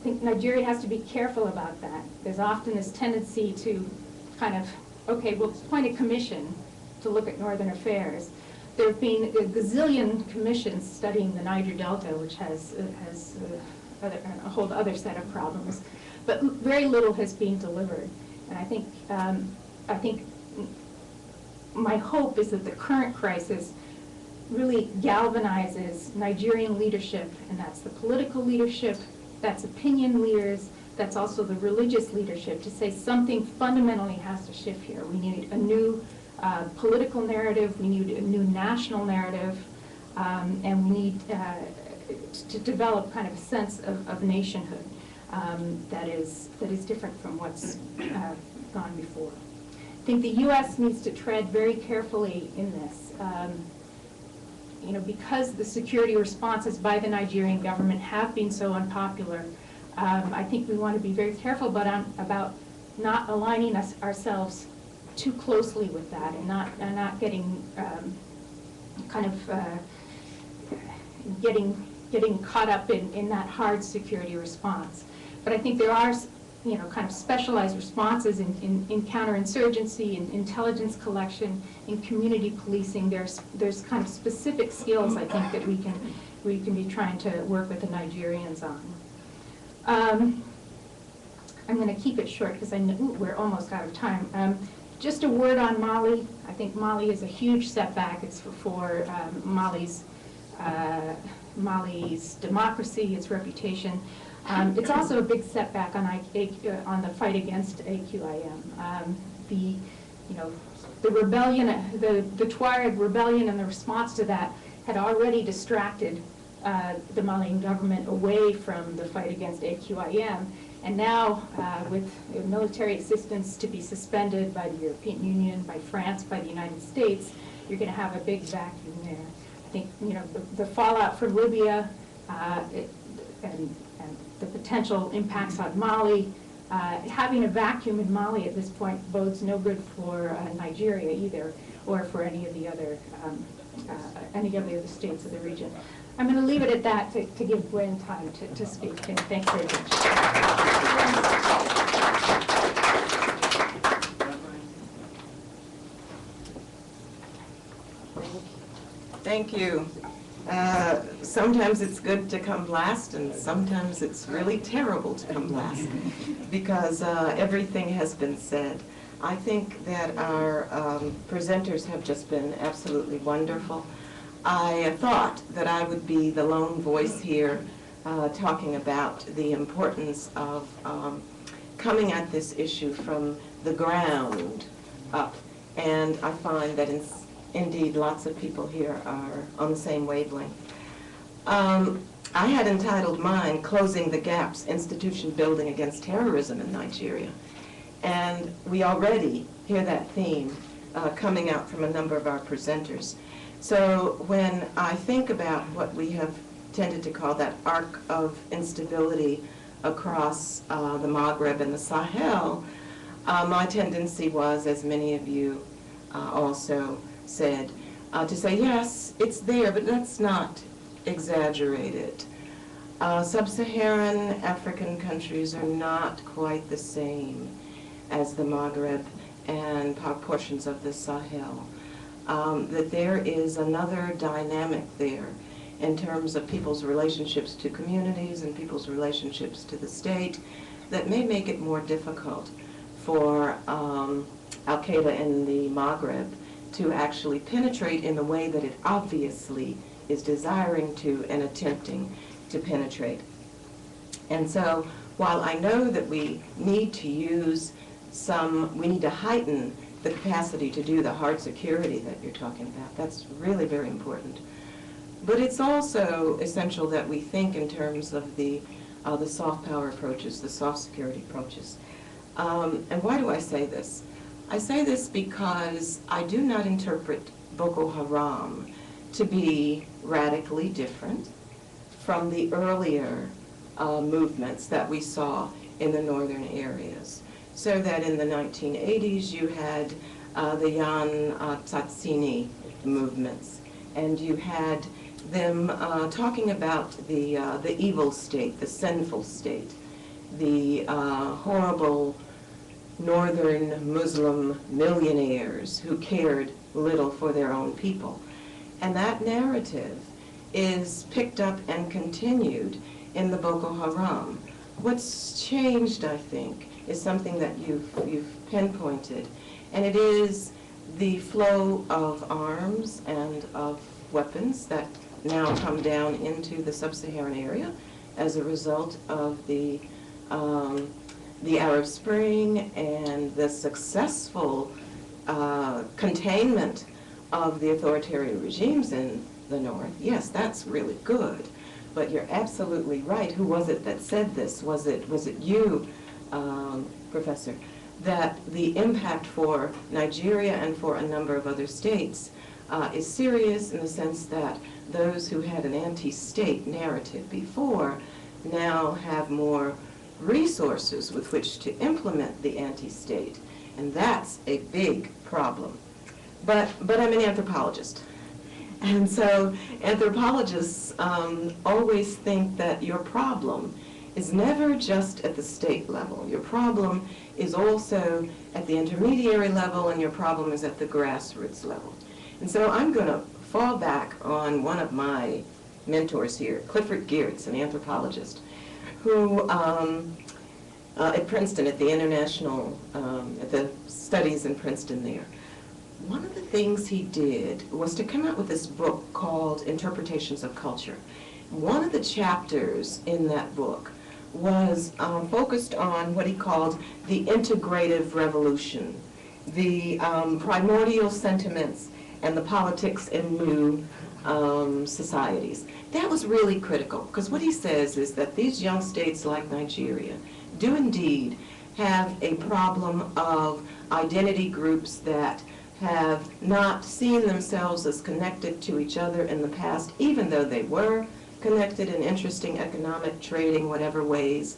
I think Nigeria has to be careful about that. There's often this tendency to kind of, okay, we'll appoint a commission to look at northern affairs. There have been a gazillion commissions studying the Niger Delta, which has a whole other set of problems, but very little has been delivered. And I think my hope is that the current crisis really galvanizes Nigerian leadership, and that's the political leadership, that's opinion leaders, that's also the religious leadership, to say something fundamentally has to shift here. We need a new political narrative, we need a new national narrative, and we need to develop kind of a sense of nationhood that is different from what's gone before. I think the U.S. needs to tread very carefully in this. You know, because the security responses by the Nigerian government have been so unpopular, I think we want to be very careful about not aligning ourselves too closely with that, and not getting getting caught up in that hard security response. But I think there are, you know, kind of specialized responses in counterinsurgency, in intelligence collection, in community policing. There's kind of specific skills, I think, that we can be trying to work with the Nigerians on. I'm going to keep it short because I know we're almost out of time. Just a word on Mali. I think Mali is a huge setback. It's for Mali's democracy, its reputation. It's also a big setback on the fight against AQIM. The rebellion, the Tuareg rebellion, and the response to that had already distracted the Malian government away from the fight against AQIM. And now, with military assistance to be suspended by the European Union, by France, by the United States, you're going to have a big vacuum there. I think, you know, the fallout from Libya and the potential impacts on Mali, having a vacuum in Mali at this point bodes no good for Nigeria either, or for any of the other states of the region. I'm going to leave it at that to give Gwen time to speak, and thanks very much. Thank you. Sometimes it's good to come last, and sometimes it's really terrible to come last, because everything has been said. I think that our presenters have just been absolutely wonderful. I thought that I would be the lone voice here talking about the importance of coming at this issue from the ground up, and I find that indeed lots of people here are on the same wavelength. I had entitled mine, Closing the Gaps, Institution Building Against Terrorism in Nigeria. And we already hear that theme coming out from a number of our presenters. So when I think about what we have tended to call that arc of instability across the Maghreb and the Sahel, my tendency was, as many of you also said, to say, yes, it's there, but let's not exaggerate it. Sub-Saharan African countries are not quite the same as the Maghreb and portions of the Sahel. That there is another dynamic there in terms of people's relationships to communities and people's relationships to the state that may make it more difficult for al-Qa'ida in the Maghreb to actually penetrate in the way that it obviously is desiring to and attempting to penetrate. And so while I know that we need to we need to heighten the capacity to do the hard security that you're talking about, that's really very important. But it's also essential that we think in terms of the soft power approaches, the soft security approaches. And why do I say this? I say this because I do not interpret Boko Haram to be radically different from the earlier movements that we saw in the northern areas. So that in the 1980s you had the Yan Tsatsini movements, and you had them talking about the evil state, the sinful state, the horrible northern Muslim millionaires who cared little for their own people. And that narrative is picked up and continued in the Boko Haram. What's changed, I think, is something that you've pinpointed, and it is the flow of arms and of weapons that now come down into the sub-Saharan area as a result of the Arab Spring and the successful containment of the authoritarian regimes in the north. Yes, that's really good, but you're absolutely right. Who was it that said this? Was it you, Professor, that the impact for Nigeria and for a number of other states is serious in the sense that those who had an anti-state narrative before now have more resources with which to implement the anti-state, and that's a big problem. But I'm an anthropologist, and so anthropologists always think that your problem is never just at the state level. Your problem is also at the intermediary level, and your problem is at the grassroots level. And so I'm going to fall back on one of my mentors here, Clifford Geertz, an anthropologist, who at Princeton, at the international, at the studies in Princeton there, one of the things he did was to come out with this book called Interpretations of Culture. One of the chapters in that book was focused on what he called the integrative revolution, the primordial sentiments and the politics in new societies. That was really critical, because what he says is that these young states like Nigeria do indeed have a problem of identity groups that have not seen themselves as connected to each other in the past, even though they were connected in interesting economic, trading, whatever ways.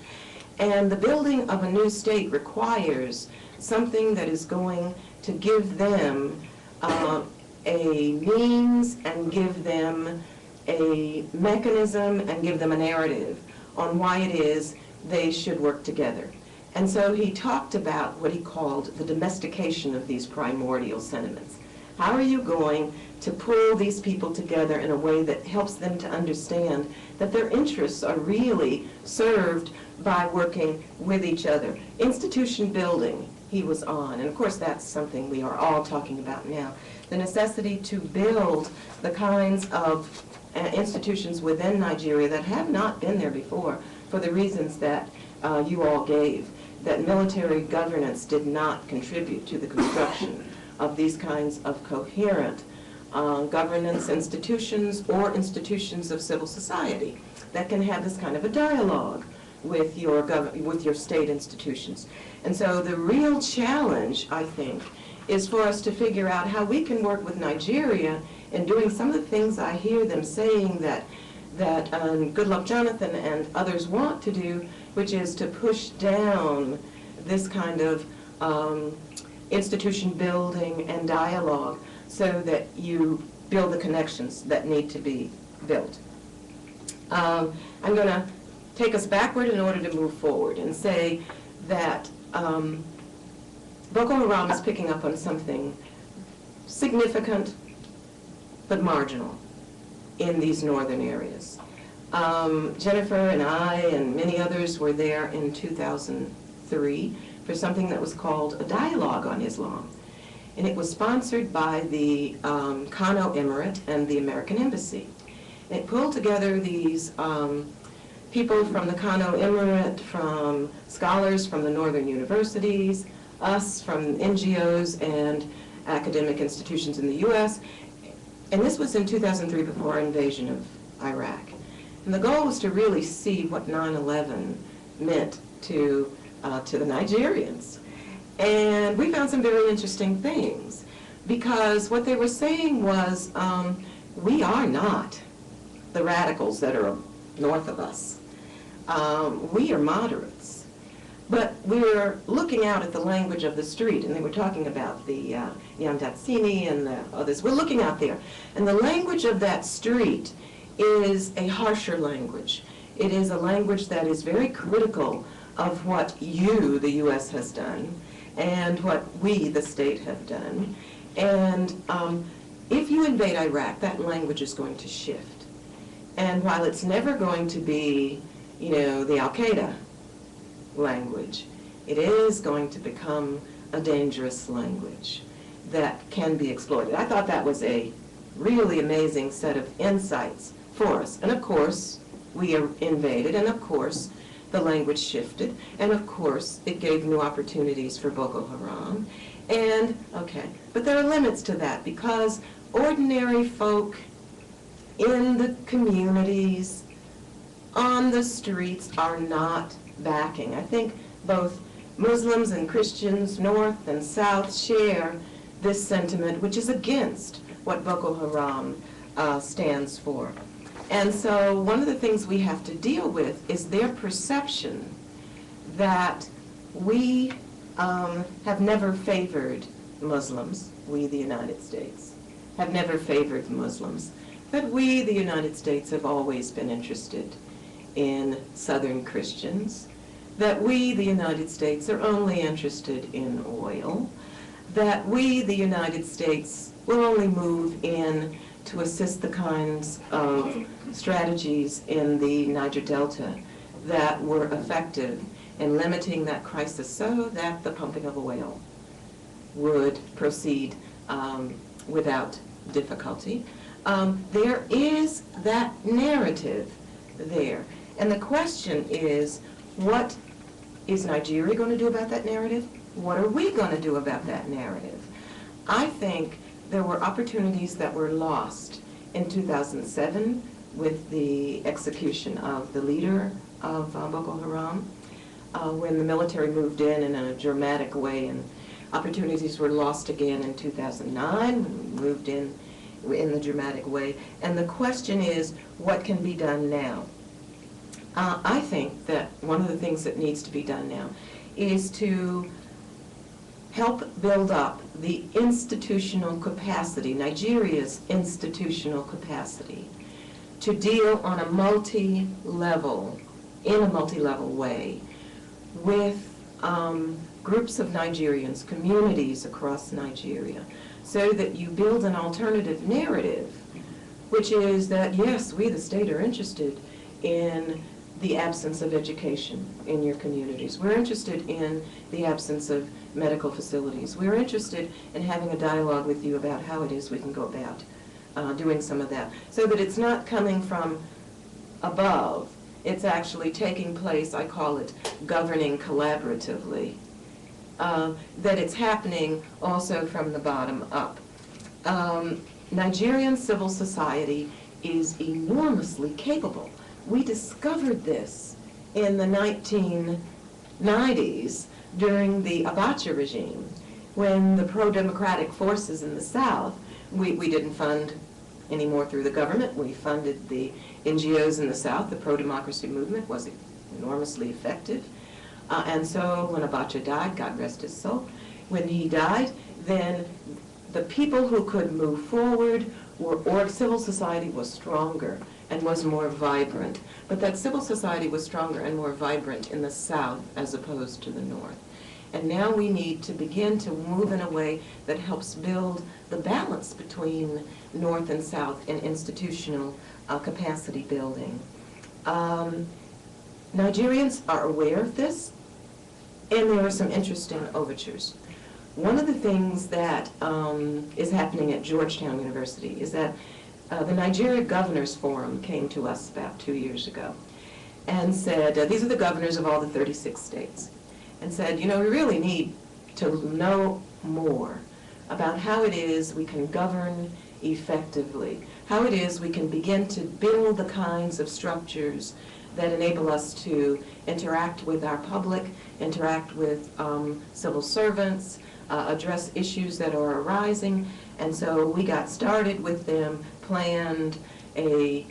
And the building of a new state requires something that is going to give them a means and give them a mechanism and give them a narrative on why it is they should work together. And so he talked about what he called the domestication of these primordial sentiments. How are you going to pull these people together in a way that helps them to understand that their interests are really served by working with each other? Institution building he was on, and of course that's something we are all talking about now. The necessity to build the kinds of institutions within Nigeria that have not been there before for the reasons that you all gave, that military governance did not contribute to the construction of these kinds of coherent governance institutions or institutions of civil society that can have this kind of a dialogue with your state institutions. And so the real challenge, I think, is for us to figure out how we can work with Nigeria in doing some of the things I hear them saying that Goodluck Jonathan and others want to do, which is to push down this kind of institution building and dialogue so that you build the connections that need to be built. I'm going to take us backward in order to move forward and say that Boko Haram is picking up on something significant but marginal in these northern areas. Jennifer and I and many others were there in 2003 for something that was called a Dialogue on Islam. And it was sponsored by the Kano Emirate and the American Embassy. It pulled together these people from the Kano Emirate, from scholars from the northern universities, us from NGOs and academic institutions in the U.S. And this was in 2003 before our invasion of Iraq. And the goal was to really see what 9/11 meant to the Nigerians. And we found some very interesting things, because what they were saying was, we are not the radicals that are north of us. We are moderates. But we're looking out at the language of the street, and they were talking about the Yandatsini and the others. We're looking out there. And the language of that street is a harsher language. It is a language that is very critical of what the U.S. has done, and what we, the state, have done. And if you invade Iraq, that language is going to shift. And while it's never going to be, the al-Qa'ida language, it is going to become a dangerous language that can be exploited. I thought that was a really amazing set of insights for us. And of course, we are invaded, and of course, the language shifted, and of course, it gave new opportunities for Boko Haram. And, but there are limits to that, because ordinary folk in the communities, on the streets, are not backing. I think both Muslims and Christians, North and South, share this sentiment, which is against what Boko Haram stands for. And so one of the things we have to deal with is their perception that we have never favored Muslims, we the United States, have never favored Muslims, but we the United States have always been interested in Southern Christians, that we the United States are only interested in oil, that we the United States will only move in to assist the kinds of strategies in the Niger Delta that were effective in limiting that crisis so that the pumping of oil would proceed without difficulty. There is that narrative there. And the question is, what is Nigeria going to do about that narrative? What are we going to do about that narrative? I think there were opportunities that were lost in 2007 with the execution of the leader of Boko Haram, when the military moved in a dramatic way, and opportunities were lost again in 2009 when we moved in the dramatic way. And the question is, what can be done now? I think that one of the things that needs to be done now is to help build up the institutional capacity, Nigeria's institutional capacity, to deal on a multi-level, in a multi-level way, with groups of Nigerians, communities across Nigeria, so that you build an alternative narrative, which is that, yes, we, the state, are interested in the absence of education in your communities. We're interested in the absence of medical facilities. We're interested in having a dialogue with you about how it is we can go about doing some of that, so that it's not coming from above. It's actually taking place, I call it governing collaboratively, that it's happening also from the bottom up. Nigerian civil society is enormously capable. We discovered this in the 1990s during the Abacha regime, when the pro-democratic forces in the South, we didn't fund anymore through the government. We funded the NGOs in the South. The pro-democracy movement was enormously effective. And so when Abacha died, God rest his soul, when he died, then the people who could move forward or civil society was stronger and was more vibrant. But that civil society was stronger and more vibrant in the South as opposed to the North. And now we need to begin to move in a way that helps build the balance between North and South in institutional capacity building. Nigerians are aware of this, and there are some interesting overtures. One of the things that is happening at Georgetown University is that the Nigeria Governors Forum came to us about 2 years ago and said, these are the governors of all the 36 states, and said, you know, we really need to know more about how it is we can govern effectively, how it is we can begin to build the kinds of structures that enable us to interact with our public, interact with civil servants, address issues that are arising. And so we got started with them, planned a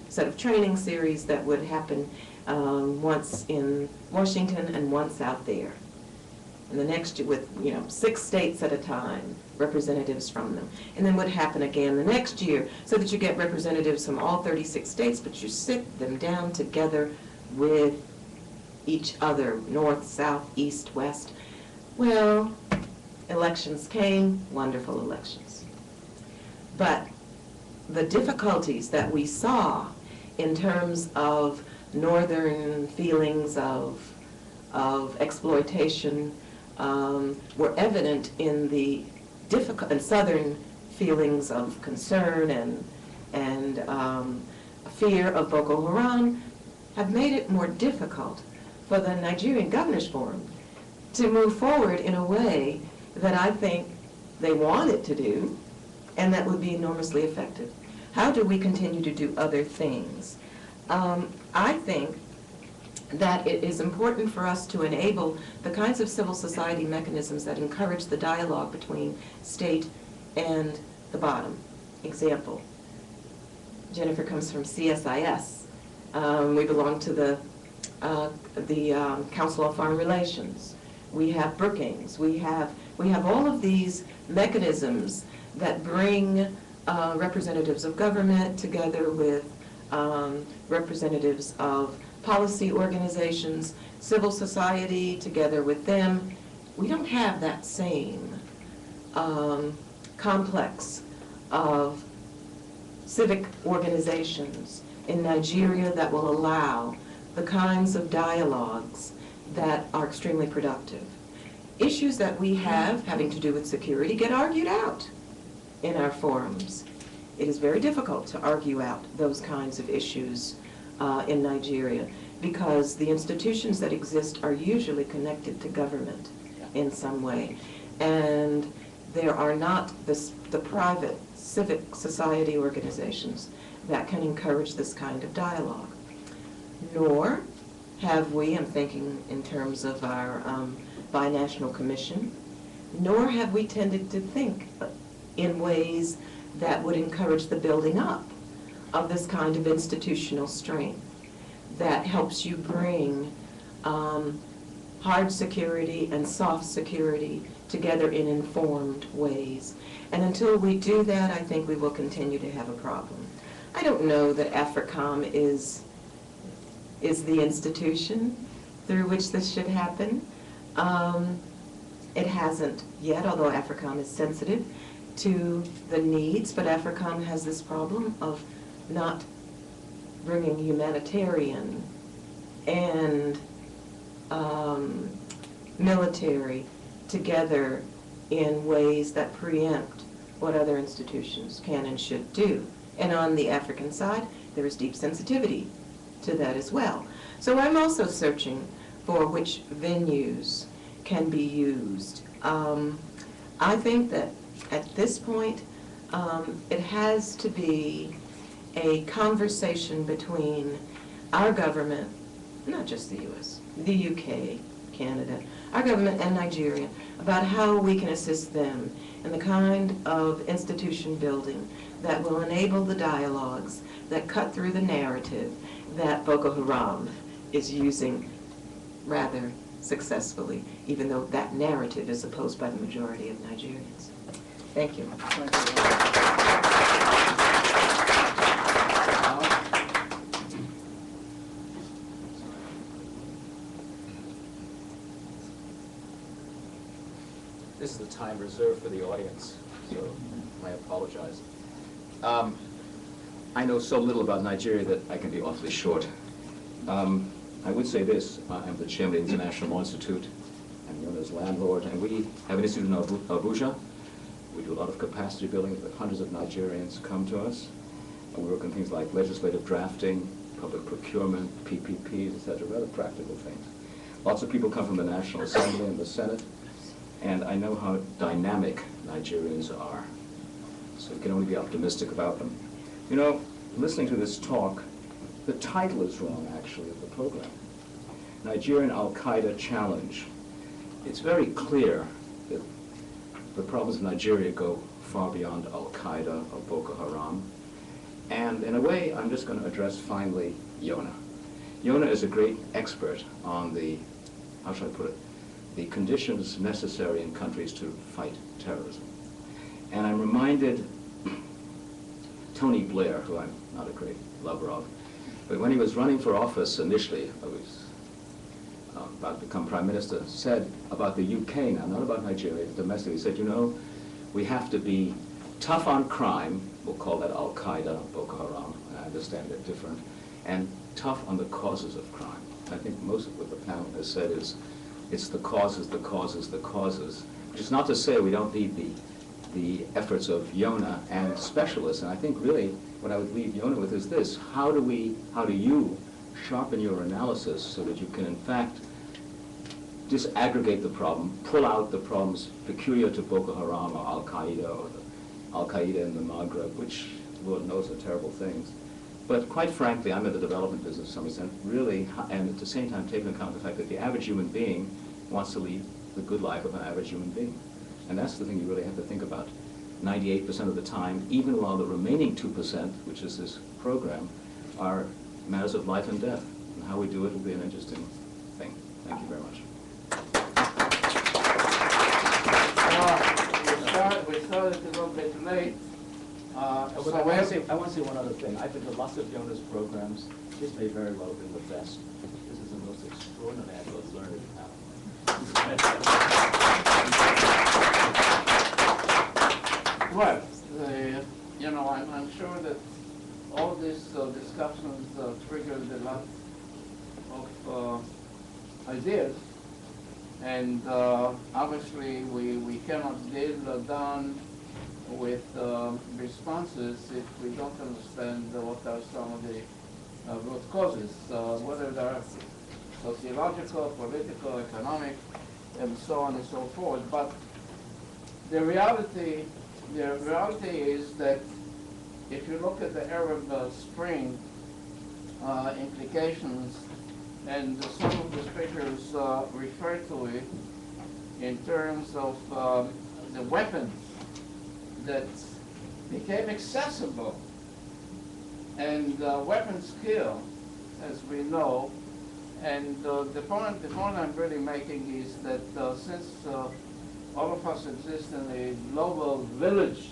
set of training series that would happen once in Washington and once out there. And the next, with 6 states at a time, representatives from them. And then would happen again the next year, so that you get representatives from all 36 states, but you sit them down together with each other, north, south, east, west. Well, elections came, wonderful elections. But the difficulties that we saw in terms of northern feelings of exploitation were evident in the southern feelings of concern and fear of Boko Haram, have made it more difficult for the Nigerian Governors Forum to move forward in a way that I think they want it to do, and that would be enormously effective. How do we continue to do other things? I think that it is important for us to enable the kinds of civil society mechanisms that encourage the dialogue between state and the bottom. Example, Jennifer comes from CSIS. We belong to the Council of Foreign Relations. We have Brookings. We have all of these mechanisms that bring representatives of government together with representatives of policy organizations, civil society together with them. We don't have that same complex of civic organizations in Nigeria that will allow the kinds of dialogues that are extremely productive. Issues that we have having to do with security get argued out in our forums. It is very difficult to argue out those kinds of issues in Nigeria because the institutions that exist are usually connected to government in some way. And there are not the private civic society organizations that can encourage this kind of dialogue. Nor have we, I'm thinking in terms of our binational commission, nor have we tended to think in ways that would encourage the building up of this kind of institutional strength that helps you bring hard security and soft security together in informed ways. And until we do that, I think we will continue to have a problem. I don't know that AFRICOM is the institution through which this should happen. It hasn't yet, although AFRICOM is sensitive to the needs, but AFRICOM has this problem of not bringing humanitarian and military together in ways that preempt what other institutions can and should do. And on the African side, there is deep sensitivity to that as well. So I'm also searching for which venues can be used. I think that at this point, it has to be a conversation between our government, not just the U.S., the UK, Canada, our government and Nigeria, about how we can assist them in the kind of institution building that will enable the dialogues that cut through the narrative that Boko Haram is using rather successfully, even though that narrative is opposed by the majority of Nigerians. Thank you. This is the time reserved for the audience, so I apologize. I know so little about Nigeria that I can be awfully short. I would say this, I'm the chairman of the International Law Institute. I'm Yona's landlord, and we have an institute in Abuja. We do a lot of capacity building, but hundreds of Nigerians come to us. And we work on things like legislative drafting, public procurement, PPPs, etc., rather practical things. Lots of people come from the National Assembly and the Senate, and I know how dynamic Nigerians are. So we can only be optimistic about them. You know, listening to this talk, the title is wrong, actually, of the program. Nigerian al-Qa'ida Challenge. It's very clear that the problems of Nigeria go far beyond al-Qaeda or Boko Haram. And in a way, I'm just going to address finally Yona. Yona is a great expert on the, how shall I put it, the conditions necessary in countries to fight terrorism. And I'm reminded Tony Blair, who I'm not a great lover of, but when he was running for office initially, I was about to become prime minister, said about the UK now, not about Nigeria, domestically, he said, you know, we have to be tough on crime, we'll call that al-Qaeda, Boko Haram, I understand they're different, and tough on the causes of crime. I think most of what the panel has said is, it's the causes, the causes, the causes, which is not to say we don't need the efforts of Yona and specialists, and I think really what I would leave Yona with is this: how do you sharpen your analysis so that you can in fact disaggregate the problem, pull out the problems peculiar to Boko Haram or al-Qaeda or al-Qaeda in the Maghreb, which the world knows are terrible things. But quite frankly, I'm in the development business to some extent, really, and at the same time taking into account the fact that the average human being wants to lead the good life of an average human being. And that's the thing you really have to think about. 98% of the time, even while the remaining 2%, which is this program, are matters of life and death. And how we do it will be an interesting thing. Thank you very much. We started a little bit late. I want to say one other thing. I've been to lots of Yona's programs. This may very well have been the best. This is the most extraordinary I've learned now. Well, you know, I'm sure that all these discussions triggered a lot of ideas, and obviously we cannot deal down with responses if we don't understand what are some of the root causes, whether they're sociological, political, economic, and so on and so forth. But the reality is that if you look at the Arab Spring implications, and some of the speakers refer to it in terms of the weapons that became accessible, and weapon skill, as we know. And the point I'm really making is that since all of us exist in a global village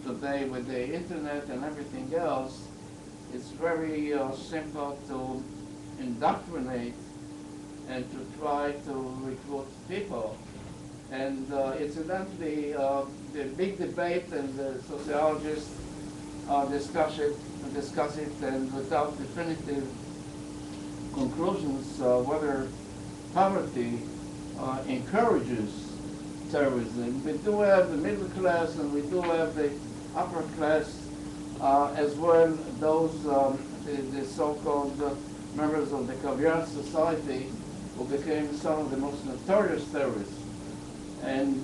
today with the internet and everything else, it's very simple to indoctrinate and to try to recruit people. And incidentally, the big debate, and the sociologists discuss it, and without definitive conclusions, whether poverty encourages terrorism. We do have the middle class, and we do have the upper class as well, those the so-called members of the caviar society who became some of the most notorious terrorists, and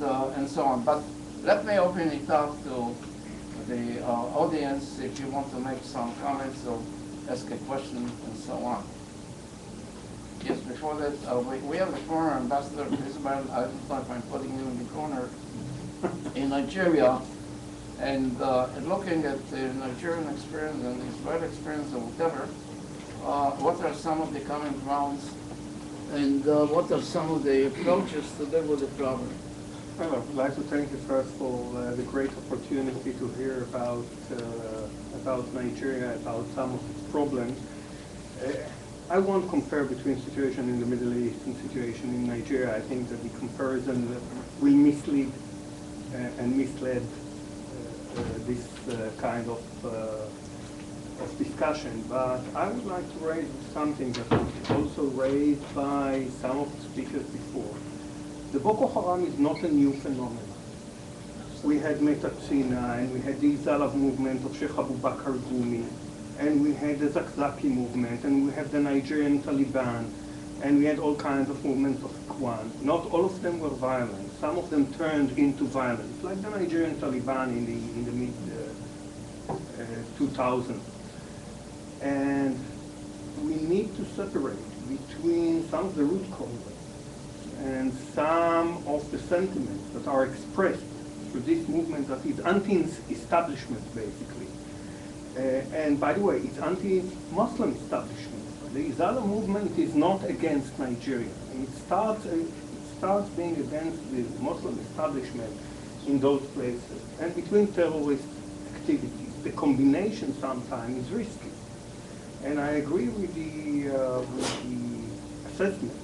so on. But Let me open it up to the audience if you want to make some comments or ask a question and so on. Yes, before that, we have a former ambassador of Israel. I don't know if I'm putting you in the corner, in Nigeria, and looking at the Nigerian experience and the Israeli experience or whatever, what are some of the common grounds and what are some of the approaches to deal with the problem? Well, I would like to thank you first for the great opportunity to hear about Nigeria, about some of its problems. I won't compare between situation in the Middle East and situation in Nigeria. I think that the comparison will mislead and misled this kind of discussion. But I would like to raise something that was also raised by some of the speakers before. The Boko Haram is not a new phenomenon. We had Metatsina, and we had the Izalab movement of Sheikh Abu Bakr Gumi, and we had the Zakzaki movement, and we have the Nigerian Taliban, and we had all kinds of movements of Ikhwan. Not all of them were violent. Some of them turned into violence, like the Nigerian Taliban in the mid 2000s. And we need to separate between some of the root causes and some of the sentiments that are expressed through this movement that is anti-establishment, basically. And by the way, it's anti-Muslim establishment. The Izala movement is not against Nigeria. It starts being against the Muslim establishment in those places. And between terrorist activities, the combination sometimes is risky. And I agree with the assessment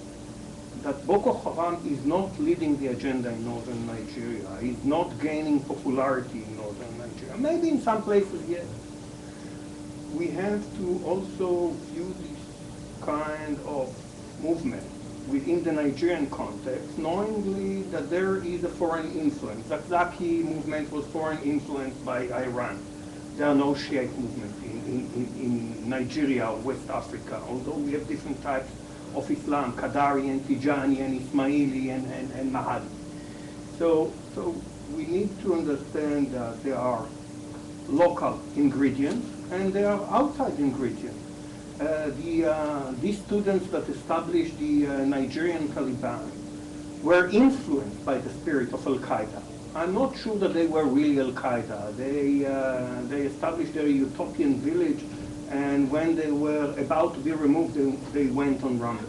that Boko Haram is not leading the agenda in northern Nigeria, is not gaining popularity in northern Nigeria. Maybe in some places, yes. We have to also view this kind of movement within the Nigerian context, knowingly that there is a foreign influence. The Zakzaki movement was foreign influenced by Iran. There are no Shiite movements in Nigeria or West Africa, although we have different types of Islam, Qadari and Tijani and Ismaili and Mahdi. So we need to understand that there are local ingredients and there are outside ingredients. These students that established the Nigerian Taliban were influenced by the spirit of al-Qa'ida. I'm not sure that they were really al-Qa'ida. They established their utopian village, and when they were about to be removed, they went on rampage.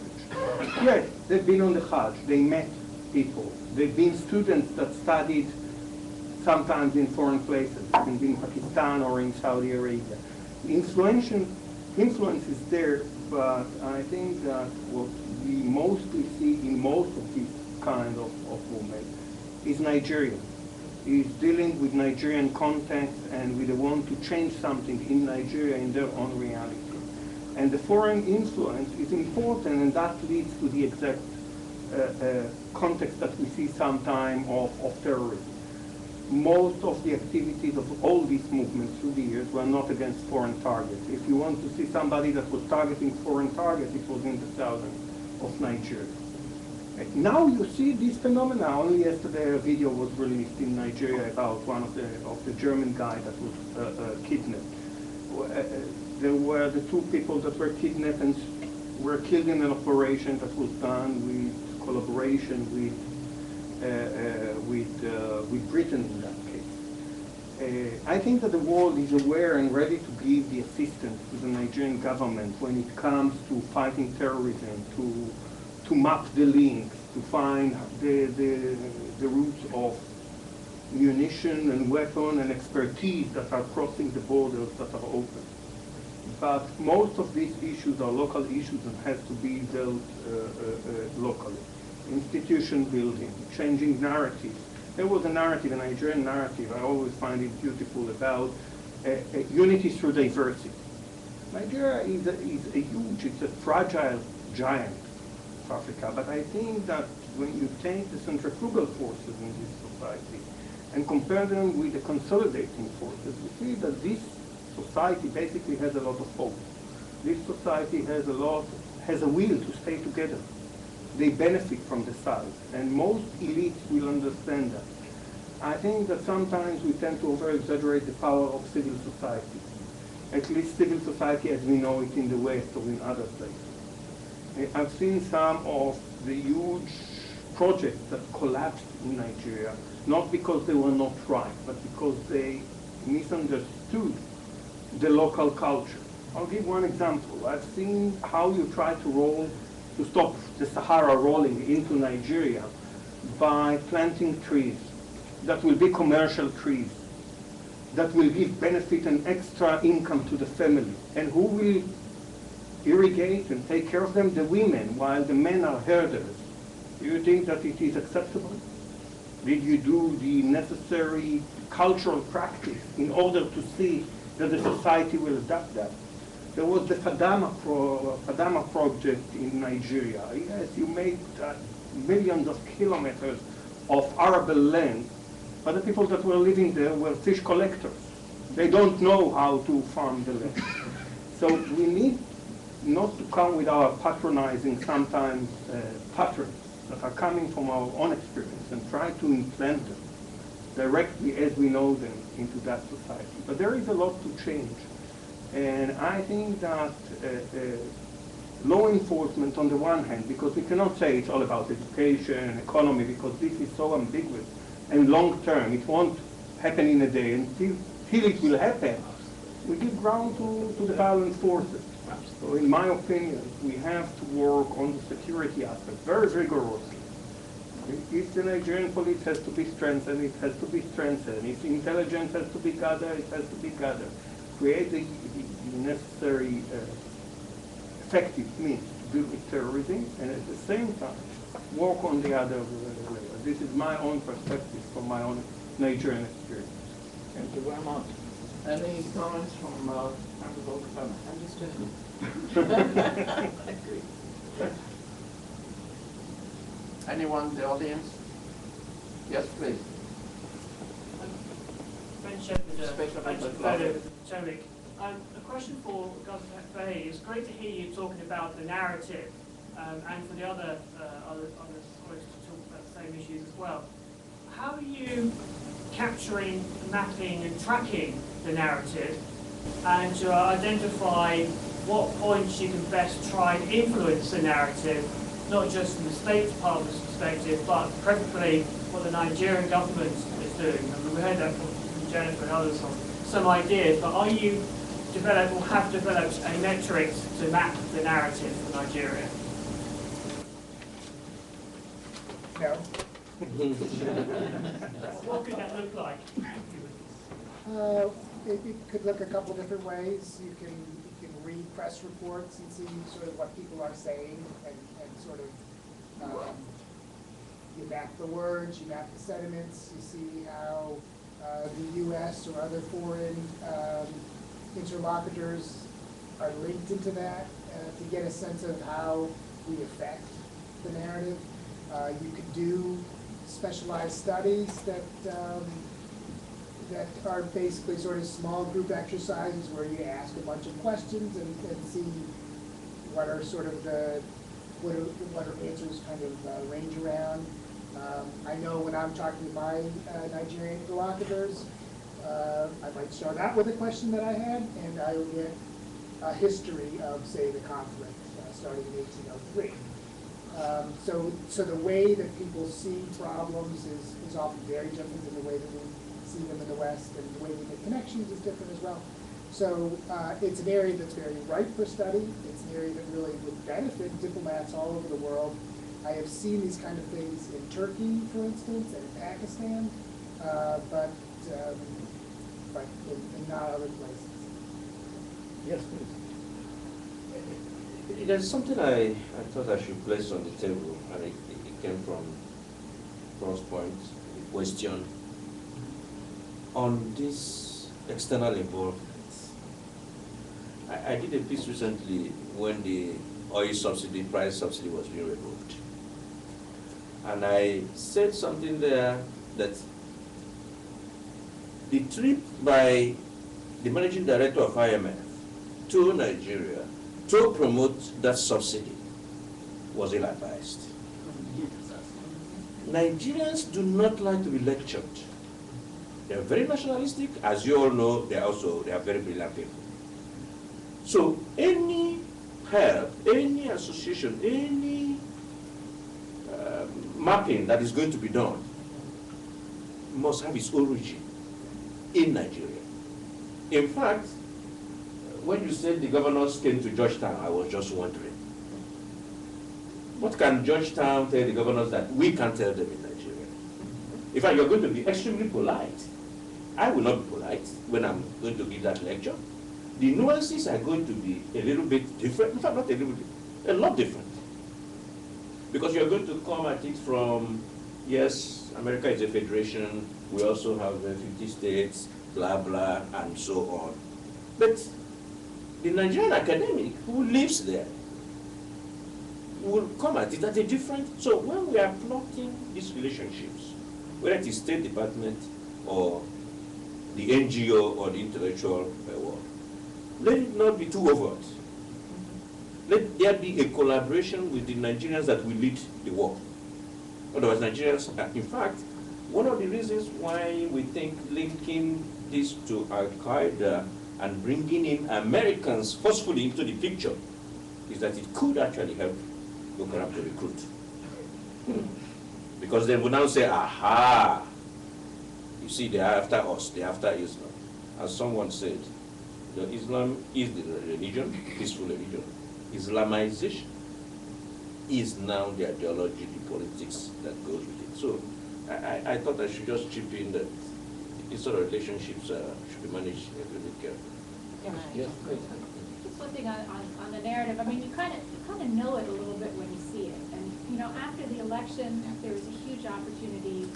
Yes, they've been on the Hajj. They met people. They've been students that studied sometimes in foreign places, in Pakistan or in Saudi Arabia. Influence is there, but I think that what we mostly see in most of these kind of movement is Nigeria. Is dealing with Nigerian context and with the want to change something in Nigeria in their own reality. And the foreign influence is important, and that leads to the exact context that we see sometime of terrorism. Most of the activities of all these movements through the years were not against foreign targets. If you want to see somebody that was targeting foreign targets, it was in the southern of Nigeria. Now you see this phenomena. Only yesterday a video was released in Nigeria about one of the German guy that was kidnapped. There were the two people that were kidnapped and were killed in an operation that was done with collaboration with Britain in that case. I think that the world is aware and ready to give the assistance to the Nigerian government when it comes to fighting terrorism, to map the links, to find the routes of munition and weapon and expertise that are crossing the borders that are open. But most of these issues are local issues and have to be dealt locally. Institution building, changing narratives. There was a narrative, a Nigerian narrative, I always find it beautiful, about unity through diversity. Nigeria is a huge, it's a fragile giant of Africa, but I think that when you take the centrifugal forces in this society and compare them with the consolidating forces, you see that this society basically has a lot of hope. This society has a will to stay together. They benefit from the size, and most elites will understand that. I think that sometimes we tend to over-exaggerate the power of civil society, at least civil society as we know it in the West or in other places. I've seen some of the huge projects that collapsed in Nigeria, not because they were not right, but because they misunderstood the local culture. I'll give one example. I've seen how you try to stop the Sahara rolling into Nigeria by planting trees that will be commercial trees, that will give benefit and extra income to the family. And who will irrigate and take care of them? The women, while the men are herders. Do you think that it is acceptable? Did you do the necessary cultural practice in order to see that the society will adapt that? There was the Fadama project in Nigeria. Yes, you made millions of kilometers of arable land, but the people that were living there were fish collectors. They don't know how to farm the land. So we need not to come with our patronizing sometimes patterns that are coming from our own experience and try to implant them directly as we know them into that society. But there is a lot to change. And I think that law enforcement on the one hand, because we cannot say it's all about education and economy, because this is so ambiguous and long term, it won't happen in a day, and till it will happen, we give ground to the violent forces. So in my opinion, we have to work on the security aspect very rigorously. If the Nigerian police has to be strengthened, it has to be strengthened. If intelligence has to be gathered, it has to be gathered. Create the necessary effective means to deal with terrorism, and at the same time, work on the other level. This is my own perspective from my own Nigerian experience. Thank you very much. Any comments from Honorable Kafana? Anyone in the audience? Yes, please. A question for Dr. Fahy. It's great to hear you talking about the narrative, and for the other scholars to talk about the same issues as well. How are you capturing, mapping, and tracking the narrative, and to identify what points you can best try and influence the narrative, not just from the State Department's perspective, but preferably what the Nigerian government is doing? And we heard that from Jennifer and others on some ideas, but are you developed or have developed a metrics to map the narrative for Nigeria? No. What could that look like? It could look a couple different ways. You can read press reports and see sort of what people are saying, and sort of you map the words, you map the sentiments, you see how the U.S. or other foreign interlocutors are linked into that to get a sense of how we affect the narrative. You could do specialized studies that are basically sort of small group exercises where you ask a bunch of questions and see what are sort of what are answers kind of range around. I know when I'm talking to my Nigerian interlocutors, I might start out with a question that I had, and I will get a history of, say, the conflict starting in 1803. So the way that people see problems is often very different than the way that we see them in the West, and the way we make connections is different as well. So it's an area that's very ripe for study. It's an area that really would benefit diplomats all over the world. I have seen these kind of things in Turkey, for instance, and in Pakistan, but in not other places. Yes, please. There's something I thought I should place on the table, and it came from Cross Point, the question on this external involvement. I did a piece recently when the oil subsidy, price subsidy was being removed. And I said something there that the trip by the managing director of IMF to Nigeria to promote that subsidy was ill-advised. Nigerians do not like to be lectured They're very nationalistic. As you all know, they are very brilliant people. So any help, any association, any mapping that is going to be done must have its origin in Nigeria. In fact, when you said the governors came to Georgetown, I was just wondering, what can Georgetown tell the governors that we can't tell them in Nigeria? In fact, you're going to be extremely polite. I will not be polite when I'm going to give that lecture. The nuances are going to be a little bit different. In fact, not a little bit, a lot different. Because you're going to come at it from, yes, America is a federation, we also have 50 states, blah, blah, and so on. But the Nigerian academic who lives there will come at it at a different, so when we are plotting these relationships, whether it is State Department or the NGO or the intellectual world, let it not be too overt. Let there be a collaboration with the Nigerians that will lead the war. Otherwise, Nigerians, in fact, one of the reasons why we think linking this to al-Qa'ida and bringing in Americans forcefully into the picture is that it could actually help Boko Haram to recruit. Because they will now say, aha, you see, they are after us, they are after Islam. As someone said, Islam is the religion, peaceful religion. Islamization is now the ideology, the politics that goes with it. So I thought I should just chip in that these sort of relationships should be managed a little bit carefully. Yes, just one thing on the narrative. I mean, you kind of know it a little bit when you see it. And you know, after the election, there was a huge opportunity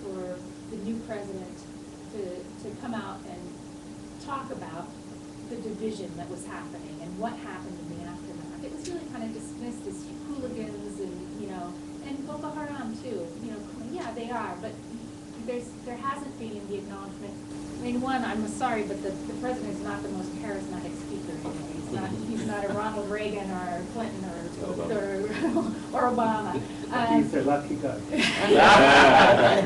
for the new president to come out and talk about the division that was happening and what happened in the aftermath. It was really kind of dismissed as hooligans and, you know, and Boko Haram too. You know, yeah, they are, but there hasn't been the acknowledgement. I mean, one, I'm sorry, but the president is not the most charismatic speaker. He's not a Ronald Reagan or a Clinton or Obama. He's a lucky guy.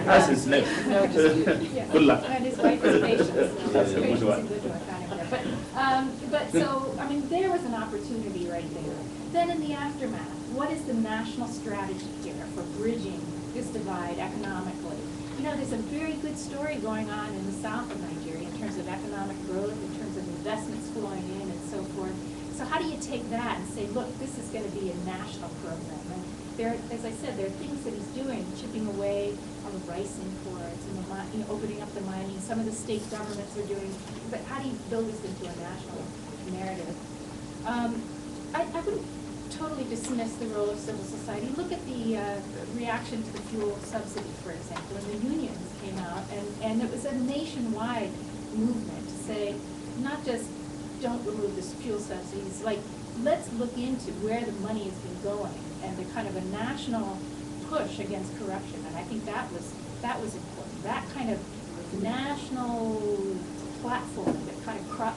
That's his name. No, just, Good luck. And his wife is patient. So That's a good patience one. and good one kind of there. But so, I mean, there was an opportunity right there. Then in the aftermath, what is the national strategy here for bridging this divide economically? You know, there's a very good story going on in the south of Nigeria in terms of economic growth, in terms of investments flowing in and so forth. So how do you take that and say, look, this is going to be a national program? And there, as I said, there are things that he's doing, chipping away on the rice imports and the, opening up the mining. Some of the state governments are doing, but how do you build this into a national narrative? I wouldn't totally dismiss the role of civil society. Look at the reaction to the fuel subsidy, for example, and the unions came out, and it was a nationwide movement to say, not just don't remove this fuel subsidies, like let's look into where the money has been going and the kind of a national push against corruption. And I think that was important. That kind of national platform that kind of cut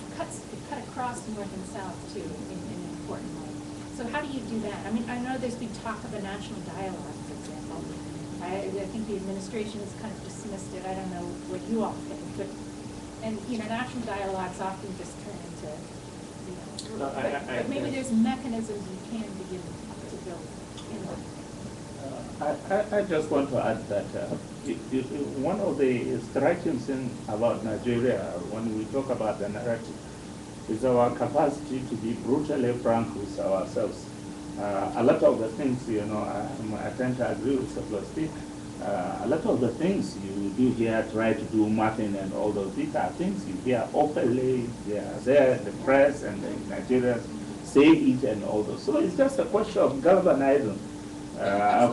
across North and South too in an important way. So how do you do that? I mean, I know there's been talk of a national dialogue, for example. I think the administration has kind of dismissed it. I don't know what you all think, but national dialogues often just turn into, but maybe there's mechanisms you can begin to build. I just want to add that one of the striking things about Nigeria when we talk about the narrative is our capacity to be brutally frank with ourselves. A lot of the things, I tend to agree with Sebastian. A lot of the things you do here, try to do mapping and all those, these are things you hear openly, they are there, the press and the Nigerians say it and all those. So it's just a question of galvanizing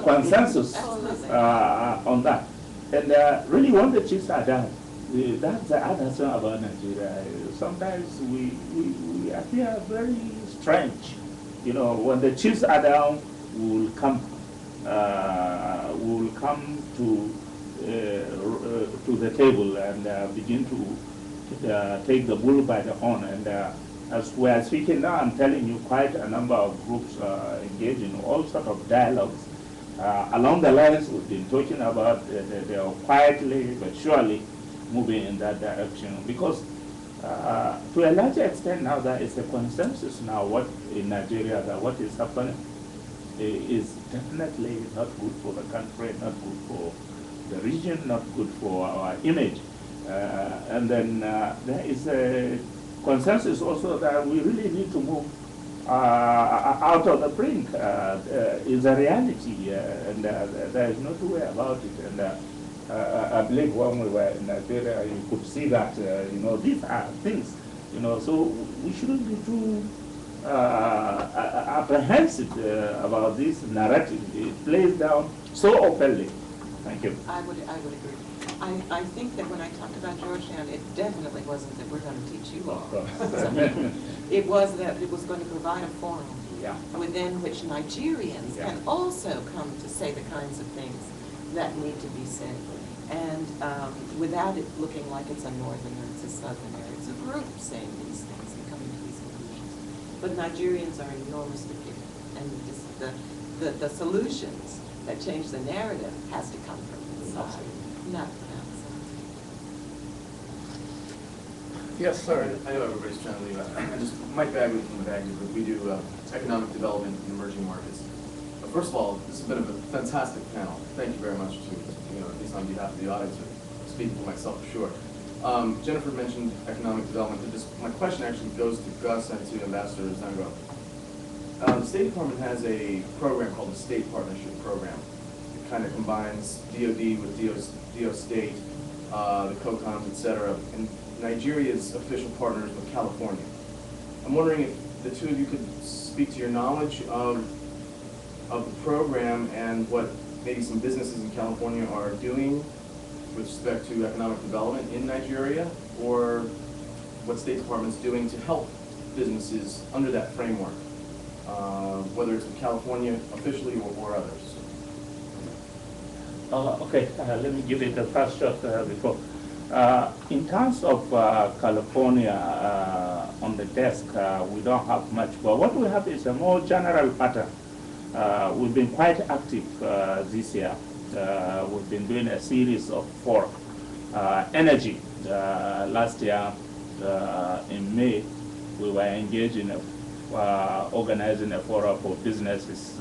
consensus on that. And really when the chips are down, that's the other thing about Nigeria. Sometimes we appear very strange. When the chips are down, we will come to the table and begin to take the bull by the horn. And as we are speaking now, I'm telling you, quite a number of groups engage in all sorts of dialogues. Along the lines we've been talking about, they are quietly but surely moving in that direction, because to a large extent now there is a consensus now what in Nigeria that what is happening is definitely not good for the country, not good for the region, not good for our image. And then there is a consensus also that we really need to move out of the brink. Is a reality, and there is no two way about it. And I believe when we were in Nigeria, you could see that, these are things, so we shouldn't be too apprehensive about this narrative. It plays down so openly. Thank you. I would agree. I think that when I talked about Georgetown, it definitely wasn't that we're going to teach you law. It was that it was going to provide a forum within which Nigerians can also come to say the kinds of things that need to be said. And without it looking like it's a northerner, it's a southerner, it's a group saying these things and coming to these conclusions. But Nigerians are enormously gifted, and the solutions that change the narrative has to come from inside, not from outside. Yes, sir. I know everybody's trying to leave. I just, Mike Bagley from the Bagley Group. We do economic development in emerging markets. But first of all, this has been a fantastic panel. Thank you very much to, at least on behalf of the audience, speaking for myself for sure. Jennifer mentioned economic development. My question actually goes to Gus and to Ambassador Zango. The State Department has a program called the State Partnership Program. It kind of combines DOD with DO State, the COCOMs, et cetera, and Nigeria's official partners with California. I'm wondering if the two of you could speak to your knowledge of the program and what maybe some businesses in California are doing with respect to economic development in Nigeria, or what State Department's doing to help businesses under that framework, whether it's in California officially or others. Okay, let me give it a first shot before. In terms of California on the desk, we don't have much, but what we have is a more general pattern. We've been quite active this year. We've been doing a series of four. Energy, last year in May, we were engaged in organizing a forum for businesses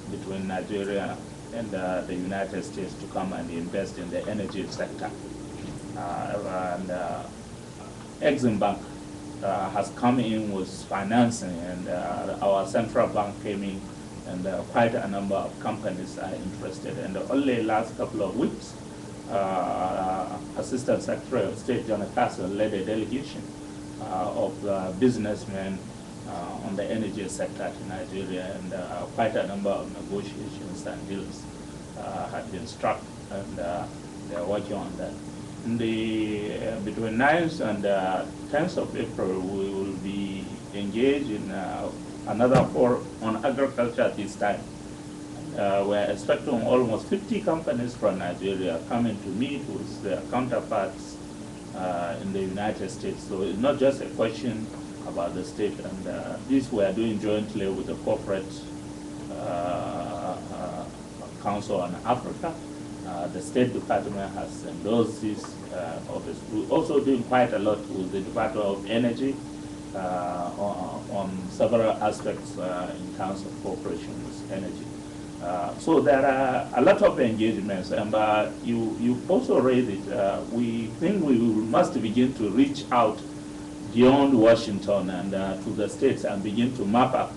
between Nigeria and the United States to come and invest in the energy sector. And Exim Bank has come in with financing, and our central bank came in, and quite a number of companies are interested. And only last couple of weeks, Assistant Secretary of State John Castle led a delegation of businessmen on the energy sector in Nigeria, and quite a number of negotiations and deals have been struck, and they are working on that. In between 9th and 10th of April, we will be engaged in another forum on agriculture this time. We're expecting almost 50 companies from Nigeria coming to meet with their counterparts in the United States. So it's not just a question about the state, and this we are doing jointly with the Corporate Council on Africa. The State Department has endorsed this office. We're also doing quite a lot with the Department of Energy on several aspects in terms of cooperation with energy. So there are a lot of engagements, and you also raised it. We think we must begin to reach out beyond Washington and to the states and begin to map up.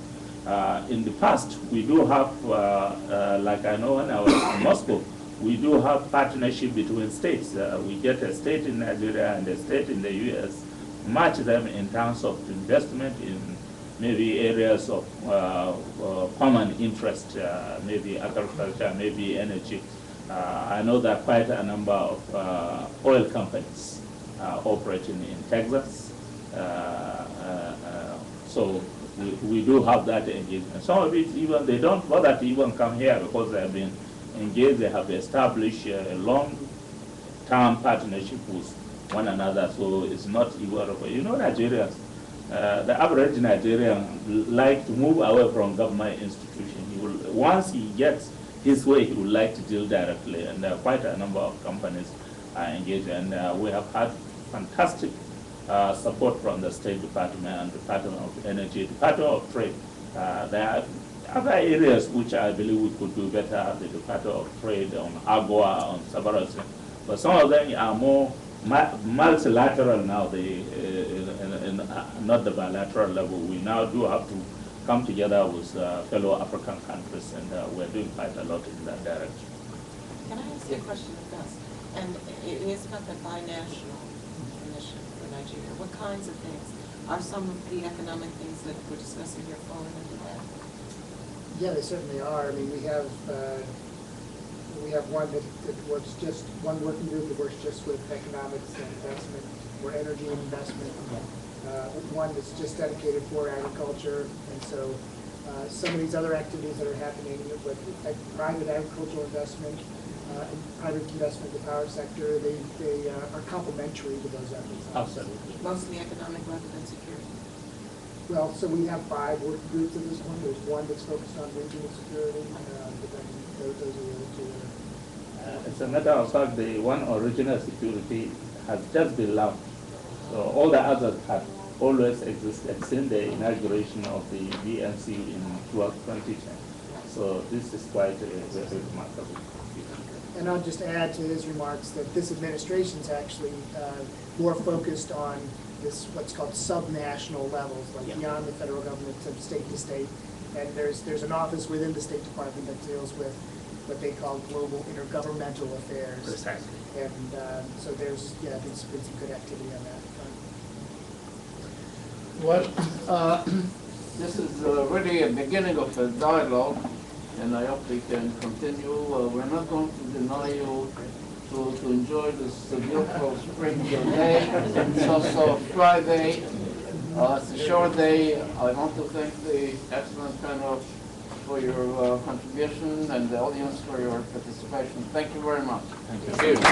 In the past, we do have, like I know when I was in Moscow, we do have partnership between states. We get a state in Nigeria and a state in the U.S., match them in terms of investment in maybe areas of common interest, maybe agriculture, maybe energy. I know that quite a number of oil companies operating in Texas. So we do have that engagement. Some of it even, they don't bother to even come here because they have been engaged, they have established a long-term partnership with one another, so it's not even, Nigerians, the average Nigerian like to move away from government institutions. Once he gets his way, he would like to deal directly, and there are quite a number of companies engaged. And we have had fantastic support from the State Department, Department of Energy, Department of Trade. There are other areas which I believe we could do better, the Department of Trade, on AGOA, on several things. But some of them are more multilateral now, not the bilateral level. We now do have to come together with fellow African countries, and we're doing quite a lot in that direction. Can I ask you a question first? And it is about the binational mission for Nigeria. What kinds of things are some of the economic things that we're discussing here falling into that? Yeah, they certainly are. I mean, we have one that works just, one working group that works just with economics and investment, or energy and investment. One that's just dedicated for agriculture. And so some of these other activities that are happening with private agricultural investment, and private investment in the power sector, they are complementary to those efforts. Absolutely. Mostly economic rather than security. Well, so we have 5 working groups at this point. There's one that's focused on regional security, but then those are the other 2. As a matter of fact, the one on regional security has just been launched. So all the others have always existed since the inauguration of the BNC in 2010. So this is quite a very remarkable. And I'll just add to his remarks that this administration's actually more focused on this, what's called subnational levels, like beyond the federal government to state. And there's an office within the State Department that deals with what they call global intergovernmental affairs. Precisely. And so there's been some good activity on that front. Well, this is really a beginning of a dialogue, and I hope we can continue. We're not going to deny you to enjoy this beautiful spring day. It's also Friday. It's a short day. I want to thank the excellent panel for your contribution and the audience for your participation. Thank you very much. Thank you.